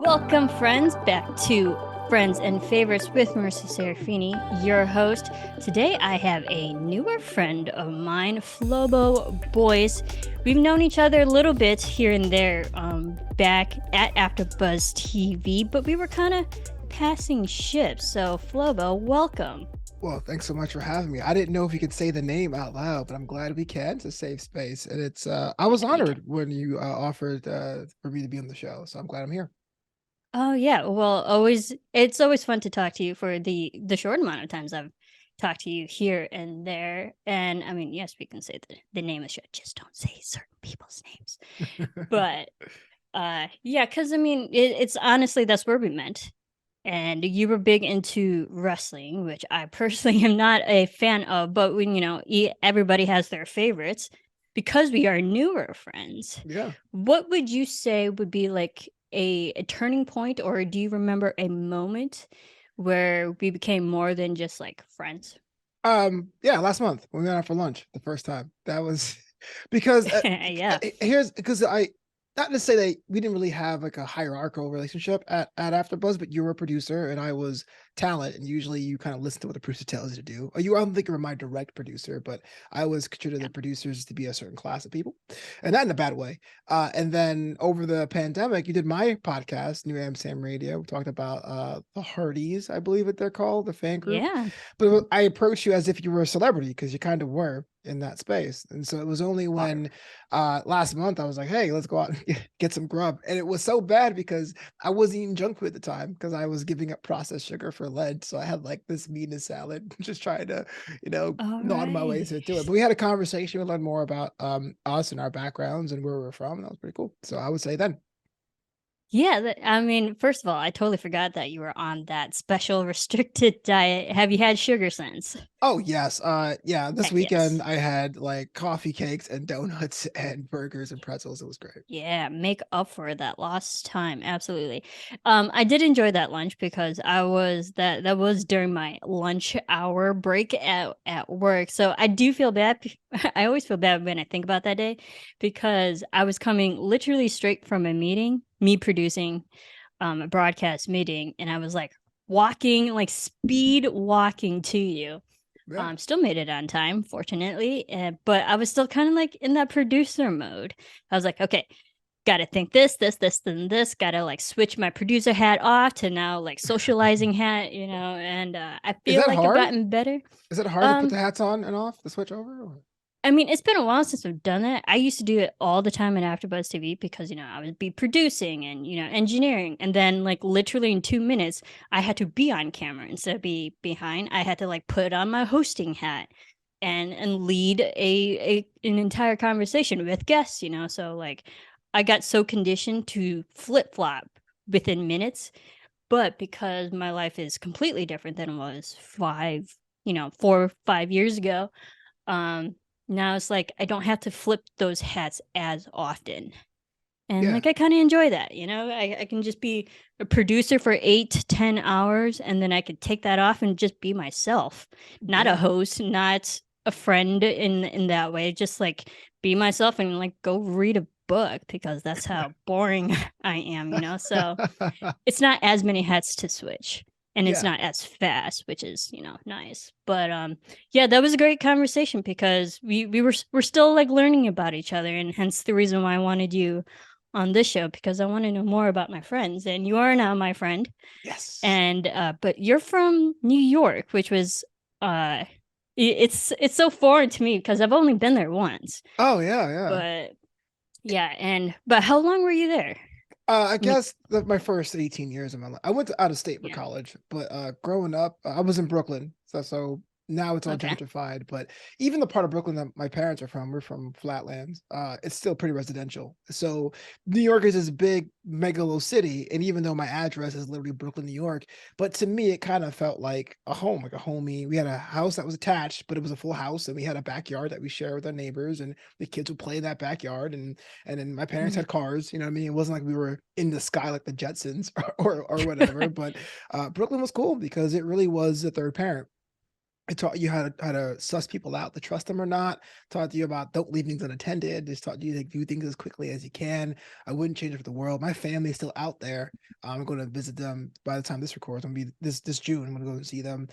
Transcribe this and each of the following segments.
Welcome, friends, back to Friends and Favorites with Marisa Serafini, your host. Today, I have a newer friend of mine, Flobo BOYCE. We've known each other a little bit here and there back at AfterBuzz TV, but we were kind of passing ships. So, Flobo, welcome. Well, thanks so much for having me. I didn't know if you could say the name out loud, but I'm glad we can. It's a safe space, and it's. I was We can. honored when you offered for me to be on the show, so I'm glad I'm here. Oh yeah, well, it's always fun to talk to you for the short amount of times I've talked to you here and there. And I mean, yes, we can say the name of the show. Just don't say certain people's names. But yeah, because I mean, it's honestly that's where we met. And you were big into wrestling, which I personally am not a fan of. But when everybody has their favorites, because we are newer friends. Yeah. What would you say would be like a turning point, or do you remember a moment where we became more than just like friends? Yeah. Last month when we went out for lunch the first time, that was because Yeah. here's because I not to say that we didn't really have like a hierarchical relationship at AfterBuzz, but you were a producer and I was talent, and usually you kind of listen to what the producer tells you to do. Or you, I don't think you were my direct producer, but I was considered the producers to be a certain class of people, and not in a bad way. And then over the pandemic, you did my podcast, New Am Sam Radio. We talked about the Hardys, I believe that they're called, the fan group. Yeah. But I approached you as if you were a celebrity because you kind of were in that space. And so it was only Water. when last month I was like, hey, let's go out and get some grub. And it was so bad because I wasn't eating junk food at the time because I was giving up processed sugar for lead. So I had like this meat and salad, just trying to, All nod my way right. to do it. But we had a conversation, we learned more about us and our backgrounds and where we're from. And that was pretty cool. So I would say then. Yeah, I mean, first of all, I totally forgot that you were on that special restricted diet. Have you had sugar since? Oh yes. Yeah, this Heck yes. weekend I had like coffee cakes and donuts and burgers and pretzels. It was great. Yeah, make up for that lost time. Absolutely. I did enjoy that lunch because that was during my lunch hour break at work. So I do feel bad. I always feel bad when I think about that day because I was coming literally straight from a meeting, me producing a broadcast meeting, and I was like walking, like speed walking to you. Yeah. Still made it on time, fortunately, but I was still kind of like in that producer mode. I was like, okay, gotta think this, then this. Gotta like switch my producer hat off to now like socializing hat, and I Is feel that like I've hard? gotten better. Is it hard to put Um, the hats on and off, the switch over? Or? I mean, it's been a while since I've done that. I used to do it all the time in AfterBuzz TV because I would be producing and engineering, and then like literally in 2 minutes, I had to be on camera instead of be behind. I had to like put on my hosting hat and lead an entire conversation with guests. So like I got so conditioned to flip flop within minutes, but because my life is completely different than it was 4 or 5 years ago, um, now it's like I don't have to flip those hats as often. And Yeah. like I kind of enjoy that, I can just be a producer for 8 to 10 hours and then I could take that off and just be myself. Not a Yeah. host, not a friend in that way. Just like be myself and like go read a book because that's how boring I am. So it's not as many hats to switch and it's Yeah. not as fast, which is nice. But yeah, that was a great conversation because we're still like learning about each other, and hence the reason why I wanted you on this show, because I want to know more about my friends, and you are now my friend. Yes. And but you're from New York, which was it's so foreign to me because I've only been there once. Oh yeah, yeah. But yeah, and but how long were you there? I guess my first 18 years of my life. I went to out of state for Yeah. college, but growing up, I was in Brooklyn. So now it's all Okay. gentrified. But even the part of Brooklyn that my parents are from, we're from Flatlands. It's still pretty residential. So New York is this big megalo city, and even though my address is literally Brooklyn, New York, but to me it kind of felt like a home, like a homey. We had a house that was attached, but it was a full house, and we had a backyard that we share with our neighbors, and the kids would play in that backyard, and then my parents Mhm. had cars, you know what I mean? It wasn't like we were in the sky like the Jetsons or whatever. But Brooklyn was cool because it really was a third parent. It taught you how to suss people out, to trust them or not. Taught you about don't leave things unattended. Just taught you to do things as quickly as you can. I wouldn't change it for the world. My family's still out there. I'm going to visit them by the time this records. I'm gonna be this June. I'm going to go and see them,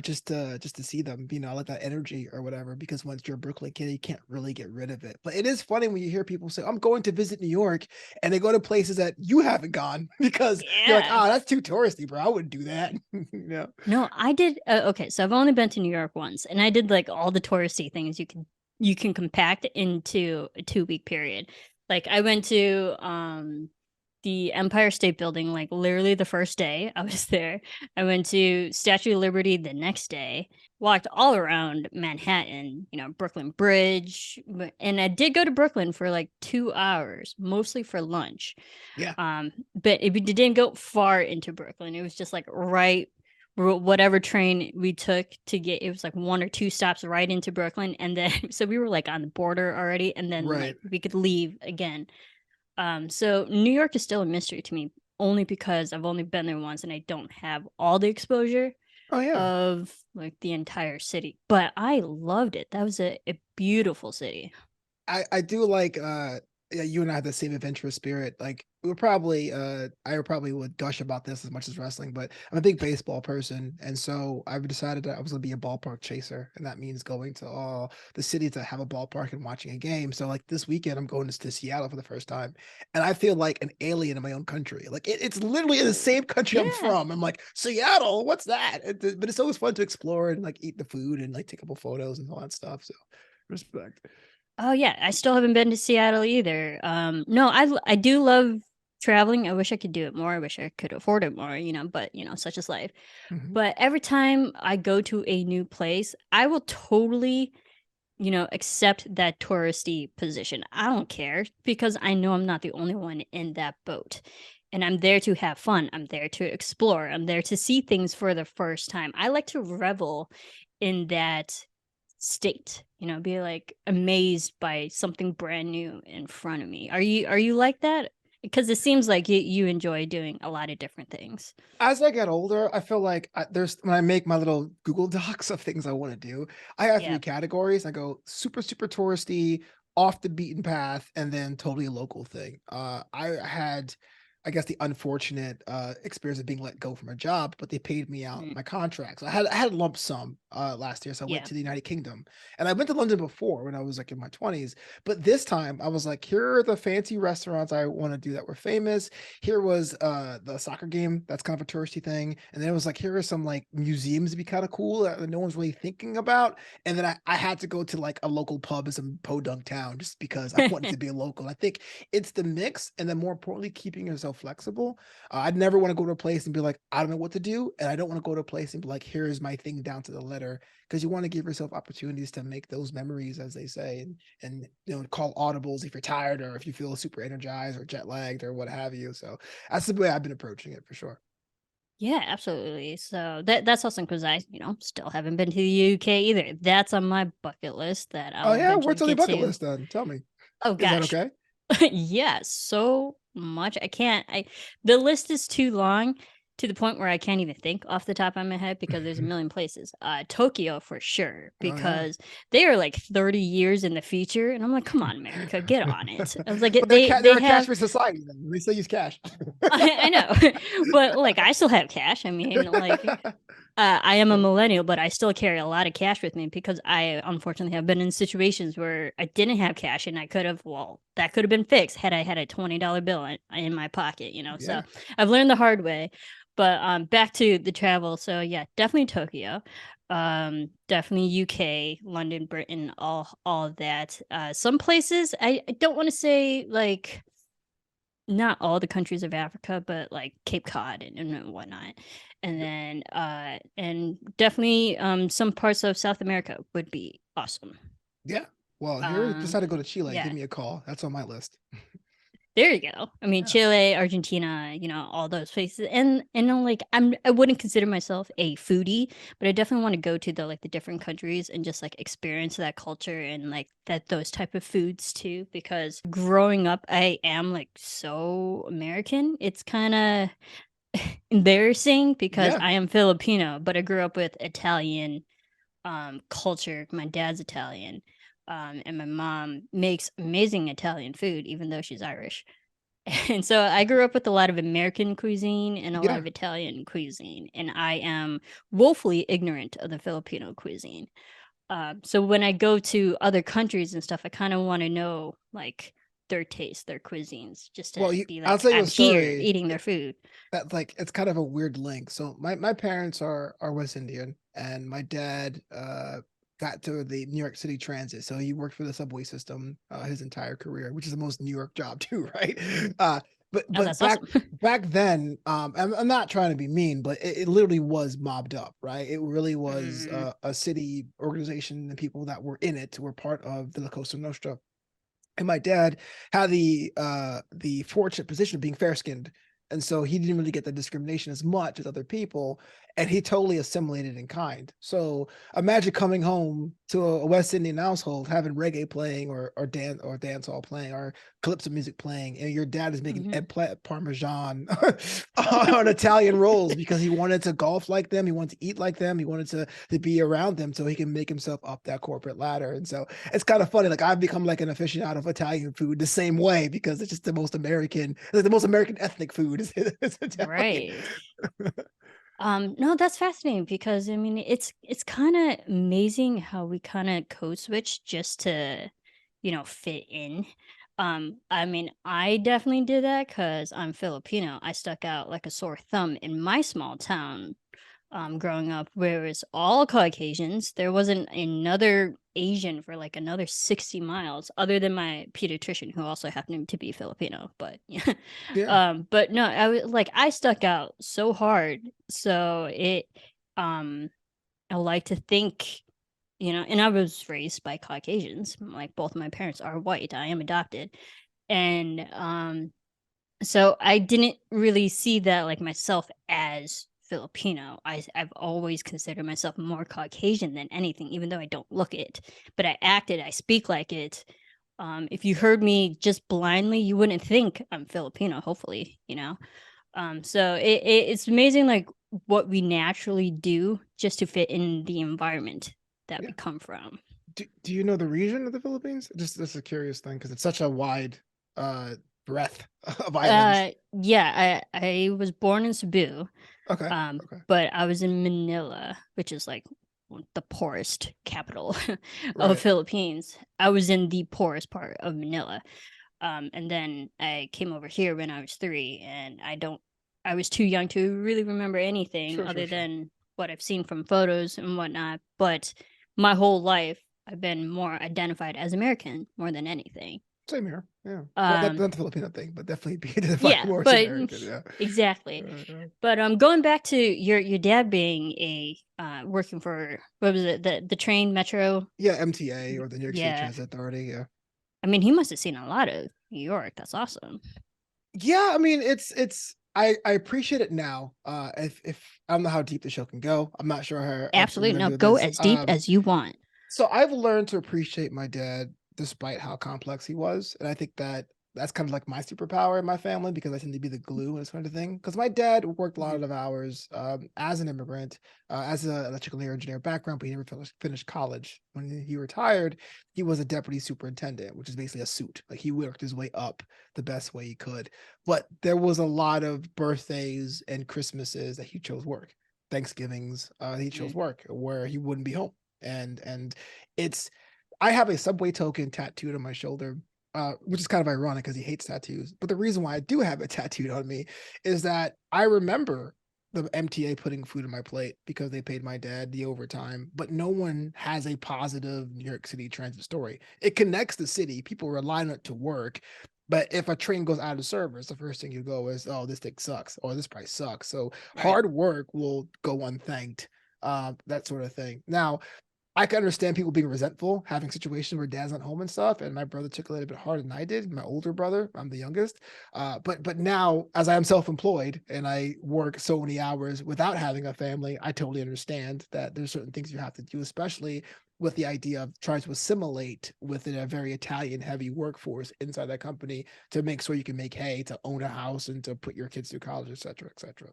just to see them. You know, I like that energy or whatever. Because once you're a Brooklyn kid, you can't really get rid of it. But it is funny when you hear people say, "I'm going to visit New York," and they go to places that you haven't gone because you're like, Yeah. "Oh, that's too touristy, bro. I wouldn't do that." you know. No, I did. Okay, so I've only been to New York once, and I did like all the touristy things you can compact into a 2 week period. Like I went to the Empire State Building like literally the first day I was there. I went to Statue of Liberty the next day. Walked all around Manhattan, Brooklyn Bridge, and I did go to Brooklyn for like 2 hours, mostly for lunch. Yeah. But it didn't go far into Brooklyn. It was just like right whatever train we took to get, it was like one or two stops right into Brooklyn, and then so we were like on the border already, and then Right. like we could leave again. So New York is still a mystery to me, only because I've only been there once and I don't have all the exposure Oh yeah. of like the entire city. But I loved it. That was a beautiful city. I do like yeah, you and I have the same adventurous spirit. Like we're probably I probably would gush about this as much as wrestling, but I'm a big baseball person, and so I've decided that I was gonna be a ballpark chaser, and that means going to all the cities that have a ballpark and watching a game. So like this weekend I'm going to Seattle for the first time, and I feel like an alien in my own country. Like it's literally in the same country I'm Yeah. from. I'm like, Seattle, what's that? But it's always fun to explore and like eat the food and like take a couple photos and all that stuff. So respect. Oh yeah, I still haven't been to Seattle either. No, I do love traveling. I wish I could do it more. I wish I could afford it more, but such is life. Mhm. But every time I go to a new place, I will totally, accept that touristy position. I don't care because I know I'm not the only one in that boat. And I'm there to have fun. I'm there to explore. I'm there to see things for the first time. I like to revel in that state, be like amazed by something brand new in front of me. Are you like that? Because it seems like you enjoy doing a lot of different things. As I get older, I feel like there's when I make my little Google Docs of things I want to do, I have three Yeah. categories. I go super, super touristy, off the beaten path, and then totally local thing. I had, I guess, the unfortunate experience of being let go from a job, but they paid me out Mm, my contract. So I had a lump sum last year. So I went yeah. to the United Kingdom, and I went to London before when I was like in my 20s. But this time I was like, here are the fancy restaurants I want to do that were famous. Here was the soccer game that's kind of a touristy thing, and then it was like here are some like museums to be kind of cool that no one's really thinking about, and then I had to go to like a local pub in some podunk town just because I wanted to be a local. I think it's the mix, and then more importantly keeping yourself flexible. I'd never want to go to a place and be like I don't know what to do, and I don't want to go to a place and be like here's my thing down to the letter, because you want to give yourself opportunities to make those memories, as they say, and call audibles if you're tired or if you feel super energized or jet lagged or what have you. So that's the way I've been approaching it for sure. Yeah, absolutely. So that's awesome because I, still haven't been to the UK either. That's on my bucket list that Oh I'll yeah, eventually what's on your get bucket to. list then? Tell me. Oh Is that gosh. okay? Yeah, so much. I can't I the list is too long to the point where I can't even think off the top of my head because there's a million places. Tokyo for sure, Oh yeah. because they are like 30 years in the future and I'm like, "Come on, America, get on it." I was like, But they're they a cash have for society then. They still use cash. I know. But like I still have cash. I mean, like I am a Yeah. millennial, but I still carry a lot of cash with me because I unfortunately have been in situations where I didn't have cash and that could have been fixed had I had a $20 bill in my pocket. So Yeah. I've learned the hard way. But back to the travel. So yeah, definitely Tokyo. Definitely UK, London, Britain, all of that. Some places I don't want to say like not all the countries of Africa, but like Cape Cod and whatnot. And then and definitely some parts of South America would be awesome. Yeah. Well, if you Um decide to go to Chile, yeah. give me a call. That's on my list. There you go. I mean Yeah. Chile, Argentina, all those places. And like I wouldn't consider myself a foodie, but I definitely want to go to the different countries and just like experience that culture and like that those type of foods too, because growing up I am like so American. It's kind of embarrassing because Yeah. I am Filipino, but I grew up with Italian culture. My dad's Italian, and my mom makes amazing Italian food, even though she's Irish. And so I grew up with a lot of American cuisine and a lot Yeah. of Italian cuisine, and I am woefully ignorant of the Filipino cuisine. So when I go to other countries and stuff, I kind of want to know like their taste, their cuisines, just Well, to be I'll like, tell you a I'm here story. eating their food. That's like it's kind of a weird link. So my parents are West Indian, and my dad got to the New York City Transit. So he worked for the subway system his entire career, which is the most New York job too, right? Oh, But that's awesome. back then, I'm not trying to be mean, but it literally was mobbed up, right? It really was Mm, a city organization, and people that were in it were part of the La Cosa Nostra. And my dad had the fortunate position of being fair skinned, and so he didn't really get the discrimination as much as other people, and he totally assimilated in kind. So imagine coming home to a West Indian household, having reggae playing, or dance hall playing, or calypso music playing, and your dad is making mhm. eggplant parmesan on Italian rolls because he wanted to golf like them, he wanted to eat like them, he wanted to be around them so he can make himself up that corporate ladder. And so it's kind of funny. Like I've become like an aficionado of Italian food the same way because it's just the most American, like the most American ethnic food is Italian. Right. No, that's fascinating because I mean it's kind of amazing how we kind of code switch just to, fit in. I mean, I definitely did that because I'm Filipino. I stuck out like a sore thumb in my small town, growing up, where it's all Caucasians. There wasn't another Asian for like another 60 miles, other than my pediatrician, who also happened to be Filipino. But yeah, Yeah, but no, I was like, I stuck out so hard. So um, I like to think, and I was raised by Caucasians. Like both my parents are white. I am adopted, and so I didn't really see that like myself as Filipino. I've always considered myself more Caucasian than anything, even though I don't look it. But I act it, I speak like it. If you heard me just blindly, you wouldn't think I'm Filipino, hopefully. So it's amazing like what we naturally do just to fit in the environment that yeah. we come from. Do you know the region of the Philippines? Just that's a curious thing because it's such a wide uh breadth of islands. Yeah, I was born in Cebu. Okay. Okay. But I was in Manila, which is like the poorest capital of Right. Philippines. I was in the poorest part of Manila. And then I came over here when I was 3, and I was too young to really remember anything Sure, sure, other sure. than what I've seen from photos and whatnot. But my whole life, I've been more identified as American more than anything. Same here. Yeah. Well, that's Um, not the Filipino thing, but definitely be identified yeah, more as but American. Yeah. exactly. Yeah. But going back to your dad being a working for, what was it, the train metro? Yeah, MTA or the New York City Yeah, Transit Authority. Yeah. I mean he must have seen a lot of New York. That's awesome. Yeah, I mean I appreciate it now. If I don't know how deep the show can go. I'm not sure how we're Absolutely, gonna no, do go this. as deep as you want. So I've learned to appreciate my dad despite how complex he was, and I think that that's kind of like my superpower in my family because I tend to be the glue and this kind of thing. Because my dad worked a lot Mhm. of hours as an immigrant, as an electrical engineer background, but he never finished college. When he retired, he was a deputy superintendent, which is basically a suit. Like he worked his way up the best way he could. But there was a lot of birthdays and Christmases that he chose work. Thanksgivings, he chose Mm. work where he wouldn't be home, and it's I have a subway token tattooed on my shoulder, which is kind of ironic because he hates tattoos. But the reason why I do have it tattooed on me is that I remember the MTA putting food on my plate because they paid my dad the overtime, but no one has a positive New York City transit story. It connects the city, people rely on it to work. But if a train goes out of service, the first thing you go is, oh, this thing sucks, or this price sucks. So Right. hard work will go unthanked, that sort of thing. Now, I can understand people being resentful, having situations where dad's not home and stuff. And my brother took it a little bit harder than I did. My older brother, I'm the youngest. But now, as I am self-employed and I work so many hours without having a family, I totally understand that there's certain things you have to do, especially with the idea of trying to assimilate within a very Italian heavy workforce inside that company to make sure you can make hay, to own a house, and to put your kids through college, et cetera, et cetera.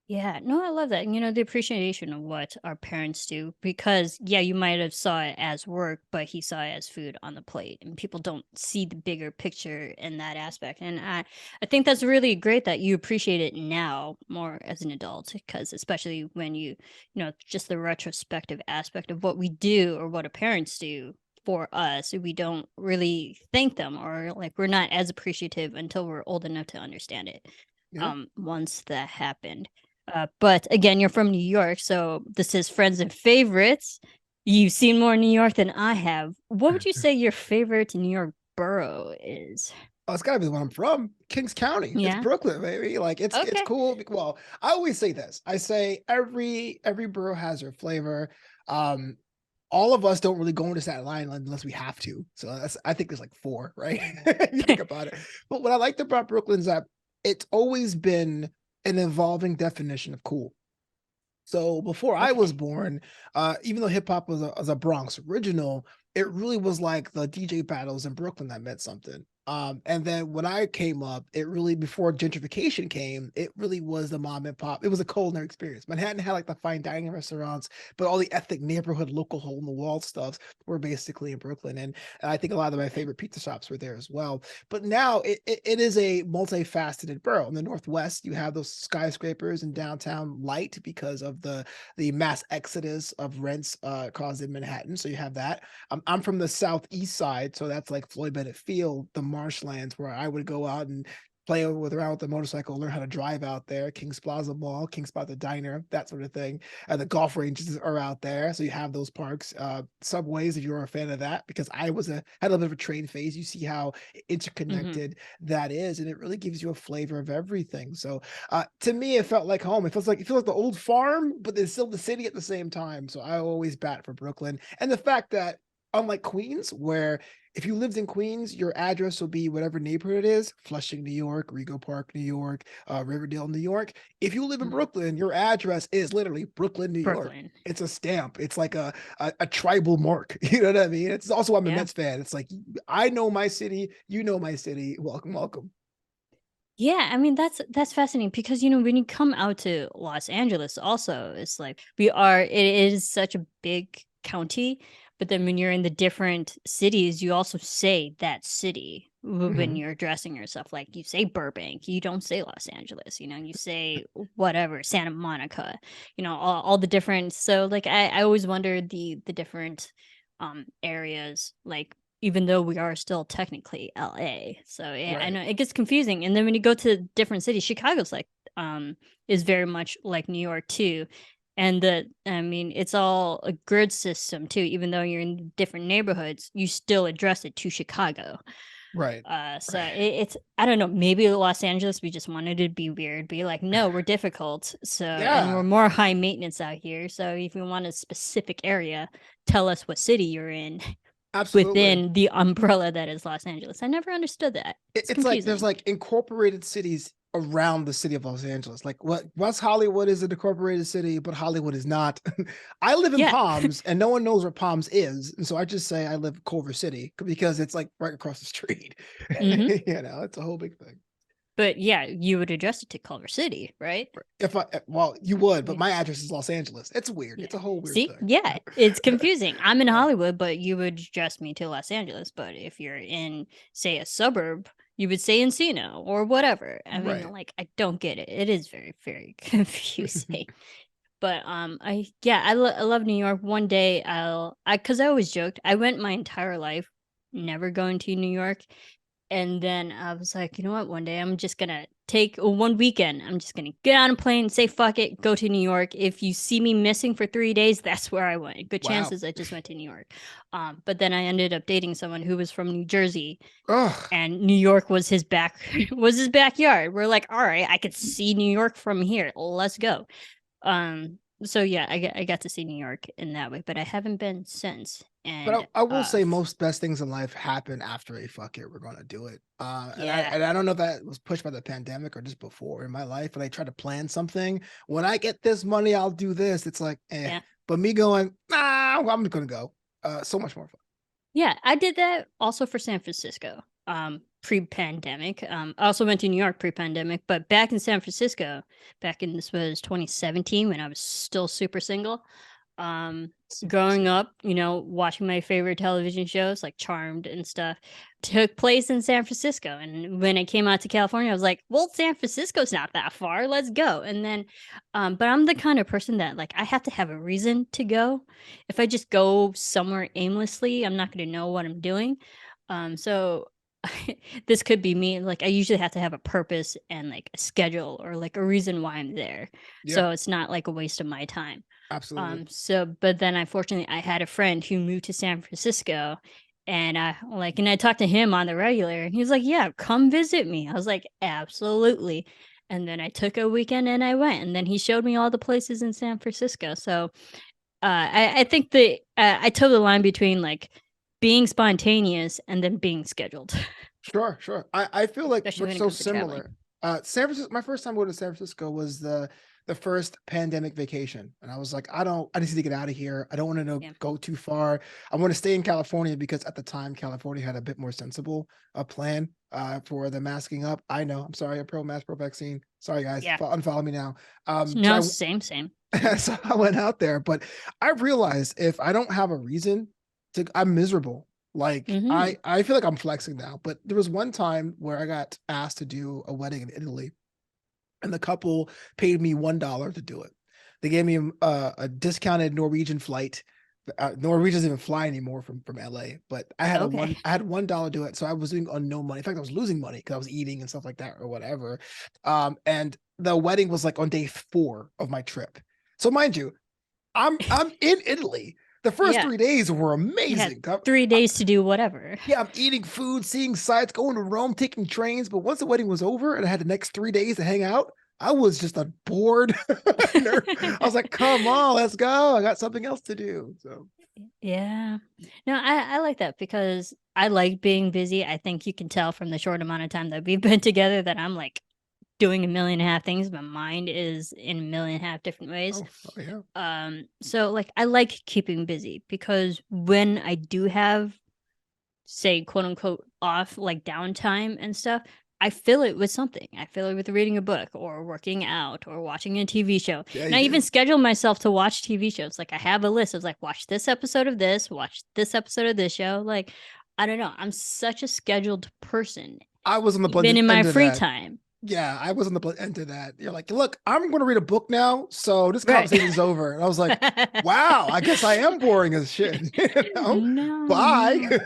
Yeah, no, I love that. The appreciation of what our parents do, because yeah, you might have saw it as work, but he saw it as food on the plate, and people don't see the bigger picture in that aspect. And I think that's really great that you appreciate it now more as an adult, because especially when just the retrospective aspect of what we do or what our parents do for us, we don't really thank them, or like we're not as appreciative until we're old enough to understand it. Yeah. Once that happened. But again, you're from New York, so this is friends and favorites. You've seen more New York than I have. What would you say your favorite New York borough is? Oh, it's gotta be the one I'm from, Kings County. It's Yeah. Brooklyn, baby. Like it's Okay. cool. Well, I always say this. I say every borough has their flavor. Um, all of us don't really go into Staten Island unless we have to. So I think there's like four, right? You think about it. But what I liked about Brooklyn is that it's always been an evolving definition of cool. So before I was Okay. born, even though hip hop was a Bronx original, it really was like the DJ battles in Brooklyn that meant something. And then when I came up, it really before gentrification came, it really was the mom and pop. It was a culinary experience. Manhattan had like the fine dining restaurants, but all the ethnic neighborhood, local hole in the wall stuff were basically in Brooklyn. And I think a lot of my favorite pizza shops were there as well. But now it is a multifaceted borough. In the Northwest, you have those skyscrapers in downtown light because of the mass exodus of rents caused in Manhattan. So you have that. I'm from the southeast side, so that's like Floyd Bennett Field, the marshlands where I would go out and play around with the motorcycle, learn how to drive out there. Kings Plaza Mall, Kings Plaza Diner, that sort of thing. The golf ranges are out there, so you have those parks. Subways, if you're a fan of that, because I had a little bit of a train phase. You see how Hmm. interconnected that is, and it really gives you a flavor of everything. So to me, it felt like home. It feels like the old farm, but it's still the city at the same time. So I always bat for Brooklyn, and the fact that unlike Queens, where if you lived in Queens, your address will be whatever neighborhood it is, Flushing, New York, Rego Park, New York, Riverdale, New York. If you live in Hmm. Brooklyn, your address is literally Brooklyn, New York. Brooklyn. It's a stamp. It's like a tribal mark. You know what I mean? It's also why I'm a Yeah. Mets fan. It's like I know my city, you know my city. Welcome, welcome. Yeah, I mean that's fascinating because when you come out to Los Angeles also, it's like it is such a big county, but then when you're in the different cities, you also say that city when Mhm. you're addressing yourself. Like you say Burbank, you don't say Los Angeles, you say whatever, Santa Monica, all the different. So like I always wonder the different areas, like even though we are still technically LA. So yeah, I Right. know it gets confusing. And then when you go to different cities, Chicago's like is very much like New York too. And I mean, it's all a grid system too. Even though you're in different neighborhoods, you still address it to Chicago. Right. So Right. it's I don't know. Maybe Los Angeles, we just wanted to be weird, be like, no, we're difficult. So and we're Yeah, more high maintenance out here. So if you want a specific area, tell us what city you're in absolutely. within the umbrella that is Los Angeles. I never understood that. It's It's like there's confusing. like incorporated cities around the city of Los Angeles. Like what West Hollywood is an incorporated city, but Hollywood is not. I live in Yeah. Palms and no one knows where Palms is. And so I just say I live in Culver City because it's like right across the street. Hmm. It's a whole big thing. But yeah, you would address it to Culver City, right? If I well, you would, but Yeah. my address is Los Angeles. It's weird. Yeah. It's a whole weird See? thing. Yeah. It's confusing. I'm in Yeah. Hollywood, but you would address me to Los Angeles. But if you're in, say, a suburb, you would say Encino or whatever. I mean, Right. like, I don't get it. It is very, very confusing. But I love New York. One day because I always joked I went my entire life never going to New York, and then I was like, you know what? One day I'm just gonna take one weekend. I'm just gonna get on a plane, say fuck it, go to New York. If you see me missing for 3 days, that's where I went. Good Wow. chances I just went to New York. But then I ended up dating someone who was from New Jersey, Oh, and New York was his was his backyard. We're like, all right, I could see New York from here. Let's go. So yeah, I got to see New York in that way, but I haven't been since. but And I will say most best things in life happen after a fuck it, we're gonna do it. yeah, And I don't know if that was pushed by the pandemic or just before in my life, but I try to plan something. When I get this money, I'll do this. It's like, eh. yeah. But me going, nah, well, I'm gonna go. So much more fun. Yeah, I did that also for San Francisco. pre-pandemic. I also went to New York pre-pandemic, but back in San Francisco, this was 2017 when I was still super single. Growing up, watching my favorite television shows like Charmed and stuff took place in San Francisco. And when I came out to California, I was like, well, San Francisco's not that far. Let's go. And then, but I'm the kind of person that like I have to have a reason to go. If I just go somewhere aimlessly, I'm not going to know what I'm doing. So this could be me. Like I usually have to have a purpose and like a schedule or like a reason why I'm there. Yeah, So it's not like a waste of my time. absolutely. But then unfortunately I had a friend who moved to San Francisco and I talked to him on the regular and he was like, yeah, come visit me. I was like, absolutely. And then I took a weekend and I went and then he showed me all the places in San Francisco. So I think that I toe the line between like being spontaneous and then being scheduled, Sure, sure. I feel like especially we're when it so comes to traveling. similar. San Francisco, my first time going to San Francisco was the first pandemic vacation. And I was like, I just need to get out of here. I don't want to Yeah. go too far. I want to stay in California because at the time California had a bit more sensible plan for the masking up. I know, I'm sorry, I'm pro mask, pro vaccine. Sorry guys, Yeah. unfollow me now. No, same. So I went out there, but I realized if I don't have a reason I'm miserable. Like Hmm. I feel like I'm flexing now, but there was one time where I got asked to do a wedding in Italy, and the couple paid me $1 to do it. They gave me a discounted Norwegian flight. Norwegian doesn't even fly anymore from LA, but Okay. I had $1 to do it, so I was doing on no money. In fact, I was losing money because I was eating and stuff like that or whatever. And the wedding was like on day 4 of my trip. So mind you, I'm in Italy. The first Yeah. 3 days were You had amazing. 3 days to do whatever. Yeah, I'm eating food, seeing sights, going to Rome, taking trains. But once the wedding was over and I had the next 3 days to hang out, I was just a bored nerd. I was like, come on, let's go. I got something else to do. So Yeah. No, I like that because I like being busy. I think you can tell from the short amount of time that we've been together that I'm like doing a million and a half things. My mind is in a million and a half different ways. oh yeah. So like I like keeping busy because when I do have, say, quote unquote off like downtime and stuff, I fill it with something. I fill it with reading a book or working out or watching a TV show. Yeah, And you I even do. schedule myself to watch TV shows. Like I have a list of like watch this episode of this, watch this episode of this show. Like I don't know, I'm such a scheduled person I was on the even blended in my end of free that. time. Yeah, I was on the end of that. You're like, look, I'm going to read a book now, so this Right. conversation's over. And I was like, wow, I guess I am boring as shit. No, Bye. no.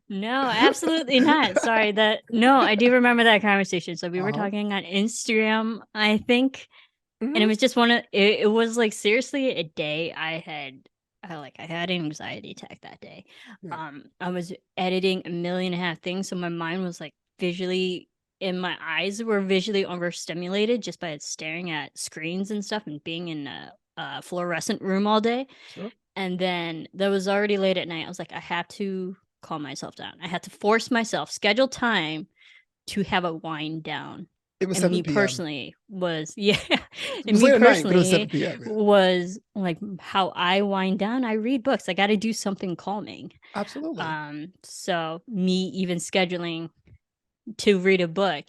No, absolutely not. Sorry that no, I do remember that conversation. So we were Uh-huh. talking on Instagram, I think, and it Mhm. was just it was like seriously a day I had an anxiety attack that day. Yeah. I was editing a million and a half things, so my mind was like visually and my eyes were visually overstimulated just by staring at screens and stuff and being in a fluorescent room all day. Sure. And then that was already late at night. I was like, I have to calm myself down. I had to force myself, schedule time to have a wind down. It was And 7 me p.m. personally was, yeah. It And was me late at night, but it was 7 personally p.m. Yeah. was like how I wind down. I read books. I got to do something calming. Absolutely. So me even scheduling to read a book,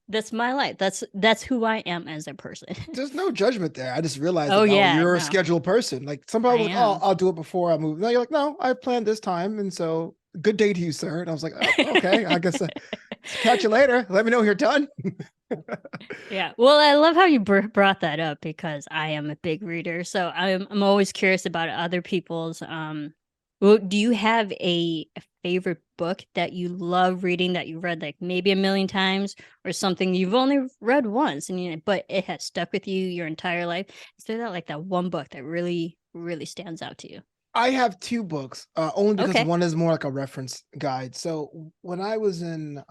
that's my life. That's who I am as a person. There's no judgment there. I just realized Oh like, oh, yeah, you're a no, scheduled person. Like some people I are like, oh, am. I'll do it before I move. No, you're like, no, I've planned this time. And so good day to you, sir. And I was like, oh, okay, I guess catch you later. Let me know when you're done. Yeah. Well, I love how you brought that up because I am a big reader. So I'm always curious about other people's well, do you have a favorite book that you love reading that you read like maybe a million times or something you've only read once but it has stuck with you your entire life? Is there that one book that really really stands out to you? I have 2 books, only because Okay. one is more like a reference guide. So when I was in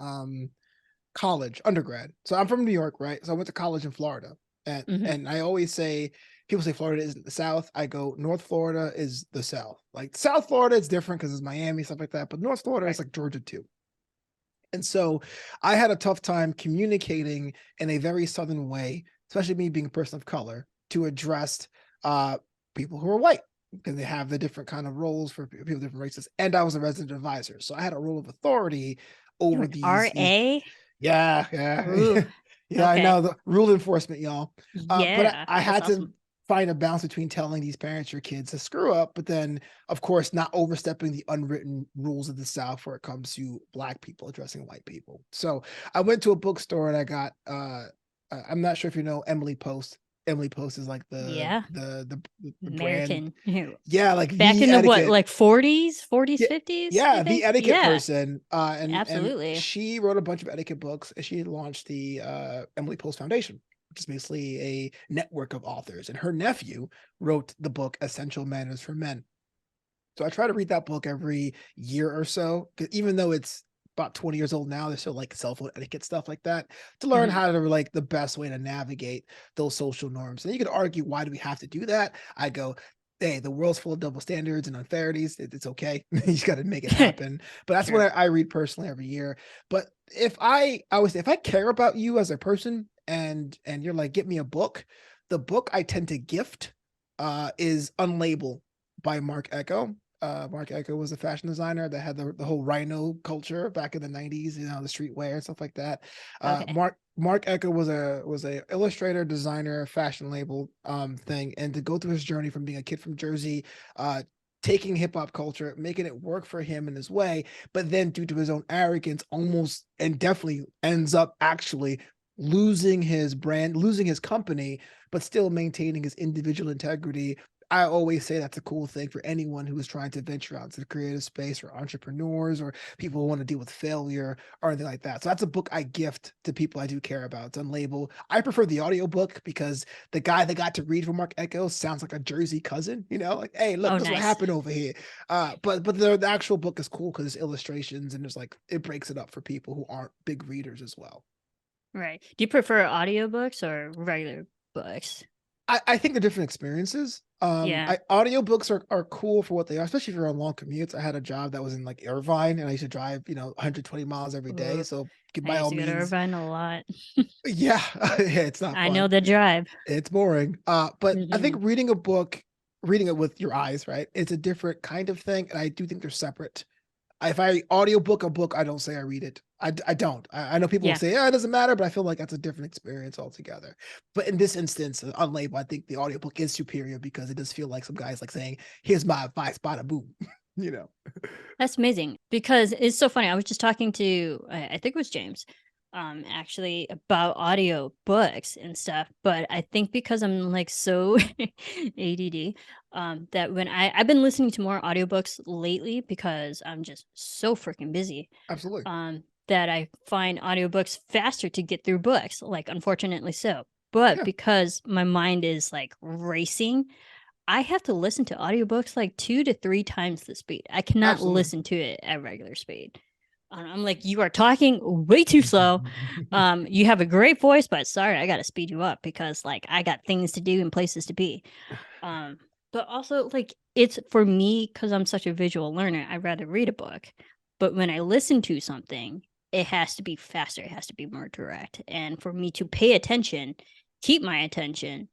college, undergrad. So I'm from New York, right? So I went to college in Florida. And Hmm. and I always say people say Florida isn't the South. I go North Florida is the South. Like South Florida is different because it's Miami, stuff like that. But North Florida is Right. like Georgia too. And so I had a tough time communicating in a very Southern way, especially me being a person of color, to address uh, people who are white because they have the different kind of roles for people of different races. And I was a resident advisor. So I had a role of authority over An these RA? yeah, yeah, Ooh, yeah. I okay. know the rule enforcement, y'all. But Yeah, I that's had to awesome. find a balance between telling these parents your kids to screw up, but then, of course, not overstepping the unwritten rules of the South where it comes to Black people addressing white people. So I went to a bookstore and I got. I'm not sure if you know Emily Post. Emily Post is like Yeah, the brand. American. Yeah, like Back the in the what, etiquette. like 40s, Yeah, 50s, I yeah, the think? etiquette Yeah, person. And absolutely. she wrote a bunch of etiquette books and she launched the Emily Post Foundation, which is basically a network of authors. And her nephew wrote the book Essential Manners for Men. So I try to read that book every year or so, because even though it's about 20 years old now, there's still like cell phone etiquette stuff like that to learn Mhm. how to like the best way to navigate those social norms. And you could argue, why do we have to do that? I go, hey, the world's full of double standards and unfairities. It's okay. You just got to make it happen. But that's Sure. what I read personally every year. But I would say if I care about you as a person and you're like, get me a book, the book I tend to gift is Unlabeled by Mark Echo. Mark Echo was a fashion designer that had the whole rhino culture back in the 90s, you know, the streetwear and stuff like that. Okay. Mark Echo was a illustrator, designer, fashion label thing, and to go through his journey from being a kid from Jersey, taking hip hop culture, making it work for him in his way, but then due to his own arrogance, almost and definitely ends up actually losing his brand, losing his company, but still maintaining his individual integrity. I always say that's a cool thing for anyone who is trying to venture out to the creative space, or entrepreneurs, or people who want to deal with failure or anything like that. So that's a book I gift to people I do care about. It's Unlabeled. I prefer the audiobook because the guy that got to read from Mark Echo sounds like a Jersey cousin, you know, like, hey, look, Oh, this is what nice. happened over here. But the actual book is cool because it's illustrations and there's like it breaks it up for people who aren't big readers as well. Right. Do you prefer audiobooks or regular books? I think they're different experiences. Yeah. Audiobooks are cool for what they are, especially if you're on long commutes. I had a job that was in like Irvine and I used to drive, 120 miles every day. Ooh, So I by used all to go to means, Irvine a lot. yeah, yeah, it's not I know fun. the drive. It's boring. But I think Mhm. reading a book, reading it with your eyes, right? It's a different kind of thing. And I do think they're separate. If I audiobook a book, I don't say I read it. I don't. I know people will Yeah. say, yeah, it doesn't matter, but I feel like that's a different experience altogether. But in this instance, Unlabeled, I think the audiobook is superior because it does feel like some guys like saying, here's my advice, bada boom, you know. That's amazing because it's so funny. I was just talking to, I think it was James, actually about audio books and stuff. But I think because I'm like so ADD, that when I've been listening to more audiobooks lately because I'm just so freaking busy, Absolutely. that I find audiobooks faster to get through books, like unfortunately so. But Yeah, because my mind is like racing, I have to listen to audiobooks like 2 to 3 times the speed. I cannot absolutely. listen to it at regular speed. I'm like, "You are talking way too slow. You have a great voice, but sorry, I gotta speed you up because, like, I got things to do and places to be." Um, but also, like, it's for me because 'cause I'm such a visual learner, I'd rather read a book. But when I listen to something, it has to be faster, it has to be more direct, and for me to pay attention, keep my attention,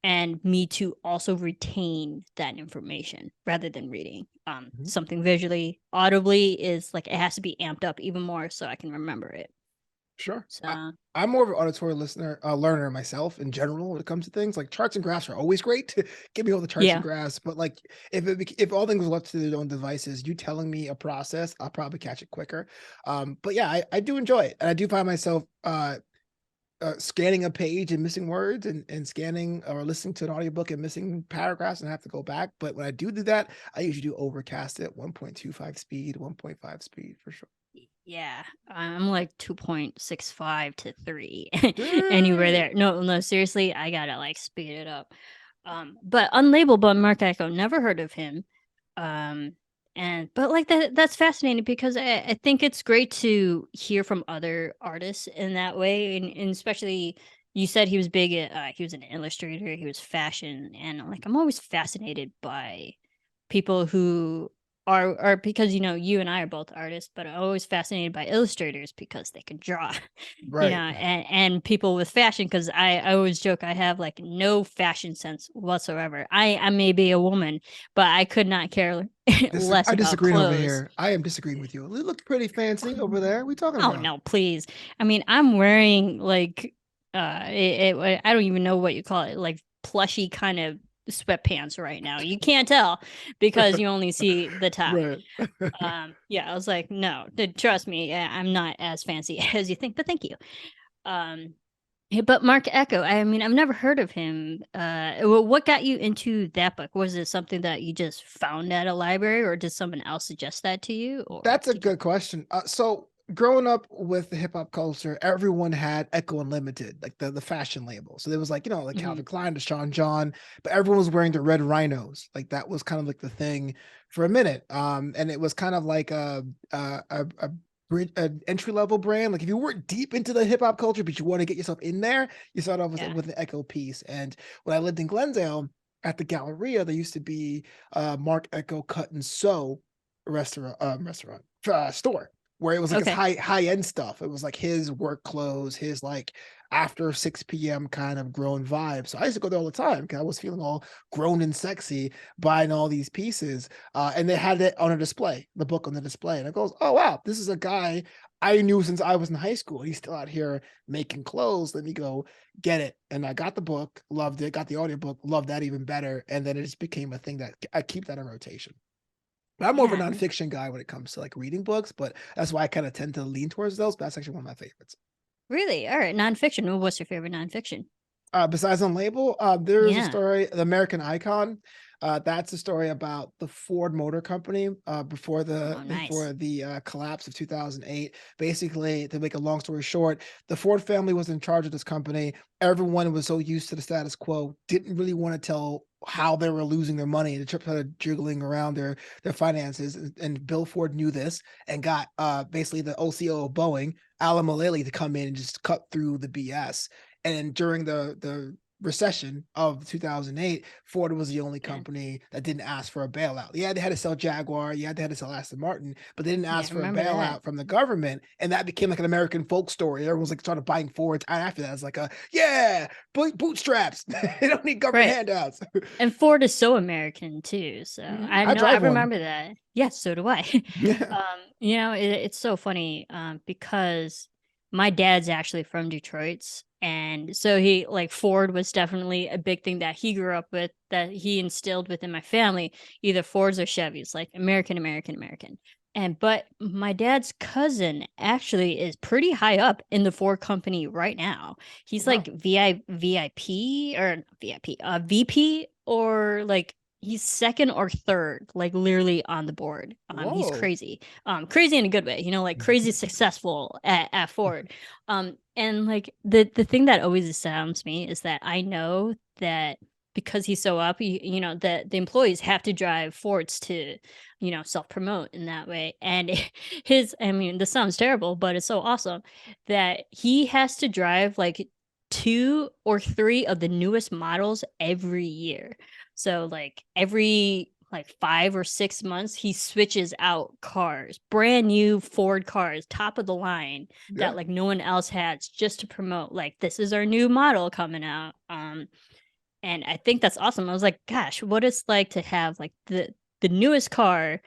and me to also retain that information rather than reading. Mhm. Something visually, audibly is like it has to be amped up even more so I can remember it. Sure. So I'm more of an auditory listener, learner myself in general when it comes to things like charts and graphs are always great. Give me all the charts and yeah, graphs, but like if all things were left to their own devices, you telling me a process, I'll probably catch it quicker. But yeah, I do enjoy it, and I do find myself scanning a page and missing words, and scanning or listening to an audiobook and missing paragraphs and have to go back. But when I do that, I usually do overcast it 1.25 speed, 1.5 speed for sure. yeah. I'm like 2.65 to 3 anywhere Dang. there. No, no, seriously, I gotta like speed it up. But Unlabeled by Mark Echo, never heard of him. Um, and but like that's fascinating because I think it's great to hear from other artists in that way, and especially you said he was big at he was an illustrator, he was fashion, and like I'm always fascinated by people who are because you and I are both artists, but I'm always fascinated by illustrators because they can draw, Right. and people with fashion because I always joke I have like no fashion sense whatsoever. I may be a woman, but I could not care less I about disagreeing over clothes. here. I am disagreeing with you. It looked pretty fancy over there. What are we talking Oh about? no, please. I mean, I'm wearing like I don't even know what you call it, like plushy kind of sweatpants right now. You can't tell because you only see the top. Right. Yeah, I was like, no, trust me, I'm not as fancy as you think, but thank you. Um but Mark Echo, I mean, I've never heard of him. What got you into that book? Was it something that you just found at a library, or did someone else suggest that to you, or That's a did you? good question. So growing up with the hip hop culture, everyone had Echo Unlimited, like the fashion label. So there was like, like Mhm. Calvin Klein, Deshaun John, but everyone was wearing the red rhinos. Like that was kind of like the thing for a minute. And it was kind of like an entry level brand. Like if you weren't deep into the hip hop culture, but you want to get yourself in there, you start off Yeah. with an Echo piece. And when I lived in Glendale at the Galleria, there used to be Mark Echo Cut and Sew store where it was like this Okay. high end stuff. It was like his work clothes, his like after 6 p.m. kind of grown vibe. So I used to go there all the time because I was feeling all grown and sexy buying all these pieces. And they had it on a display, the book on the display. And I goes, oh wow, this is a guy I knew since I was in high school. He's still out here making clothes. Let me go get it. And I got the book, loved it, got the audiobook, loved that even better. And then it just became a thing that I keep that in rotation. I'm more of a Yeah. nonfiction guy when it comes to like reading books, but that's why I kind of tend to lean towards those. But that's actually one of my favorites. Really? All right. Nonfiction. Well, what's your favorite nonfiction? Besides on label, there is a Yeah. story, The American Icon. That's a story about the Ford Motor Company Oh, nice. before the collapse of 2008. Basically, to make a long story short, the Ford family was in charge of this company. Everyone was so used to the status quo, didn't really want to tell how they were losing their money. They started jiggling around their finances, and Bill Ford knew this and got basically the OCO of Boeing, Alan Mulally, to come in and just cut through the BS. And during the recession of 2008, Ford was the only Yeah. company that didn't ask for a bailout. Yeah, they had to sell Jaguar, yeah, they had to sell Aston Martin, but they didn't Yeah. ask for a Remember that. bailout from the government. And that became like an American folk story. Everyone's like started buying Fords after that. It's like yeah, bootstraps. They don't need government Right. handouts. And Ford is so American too. So I I know I drive one. remember that. Yes, so do I. Yeah. It's so funny because my dad's actually from Detroit. And so he like Ford was definitely a big thing that he grew up with, that he instilled within my family, either Fords or Chevys, like American, American, American. And but my dad's cousin actually is pretty high up in the Ford company right now. He's Wow. like VIP or not VIP, VP, or like he's second or third, like literally on the board. He's Whoa. crazy, crazy in a good way, like crazy successful at Ford. And like the thing that always astounds me is that I know that because he's so up, that the employees have to drive Fords to, self promote in that way. And I mean, this sounds terrible, but it's so awesome that he has to drive like two or three of the newest models every year. So like every like 5 or 6 months, he switches out cars, brand new Ford cars, top of the line Yeah. that like no one else has, just to promote like this is our new model coming out. And I think that's awesome. I was like, gosh, what it's like to have like the newest car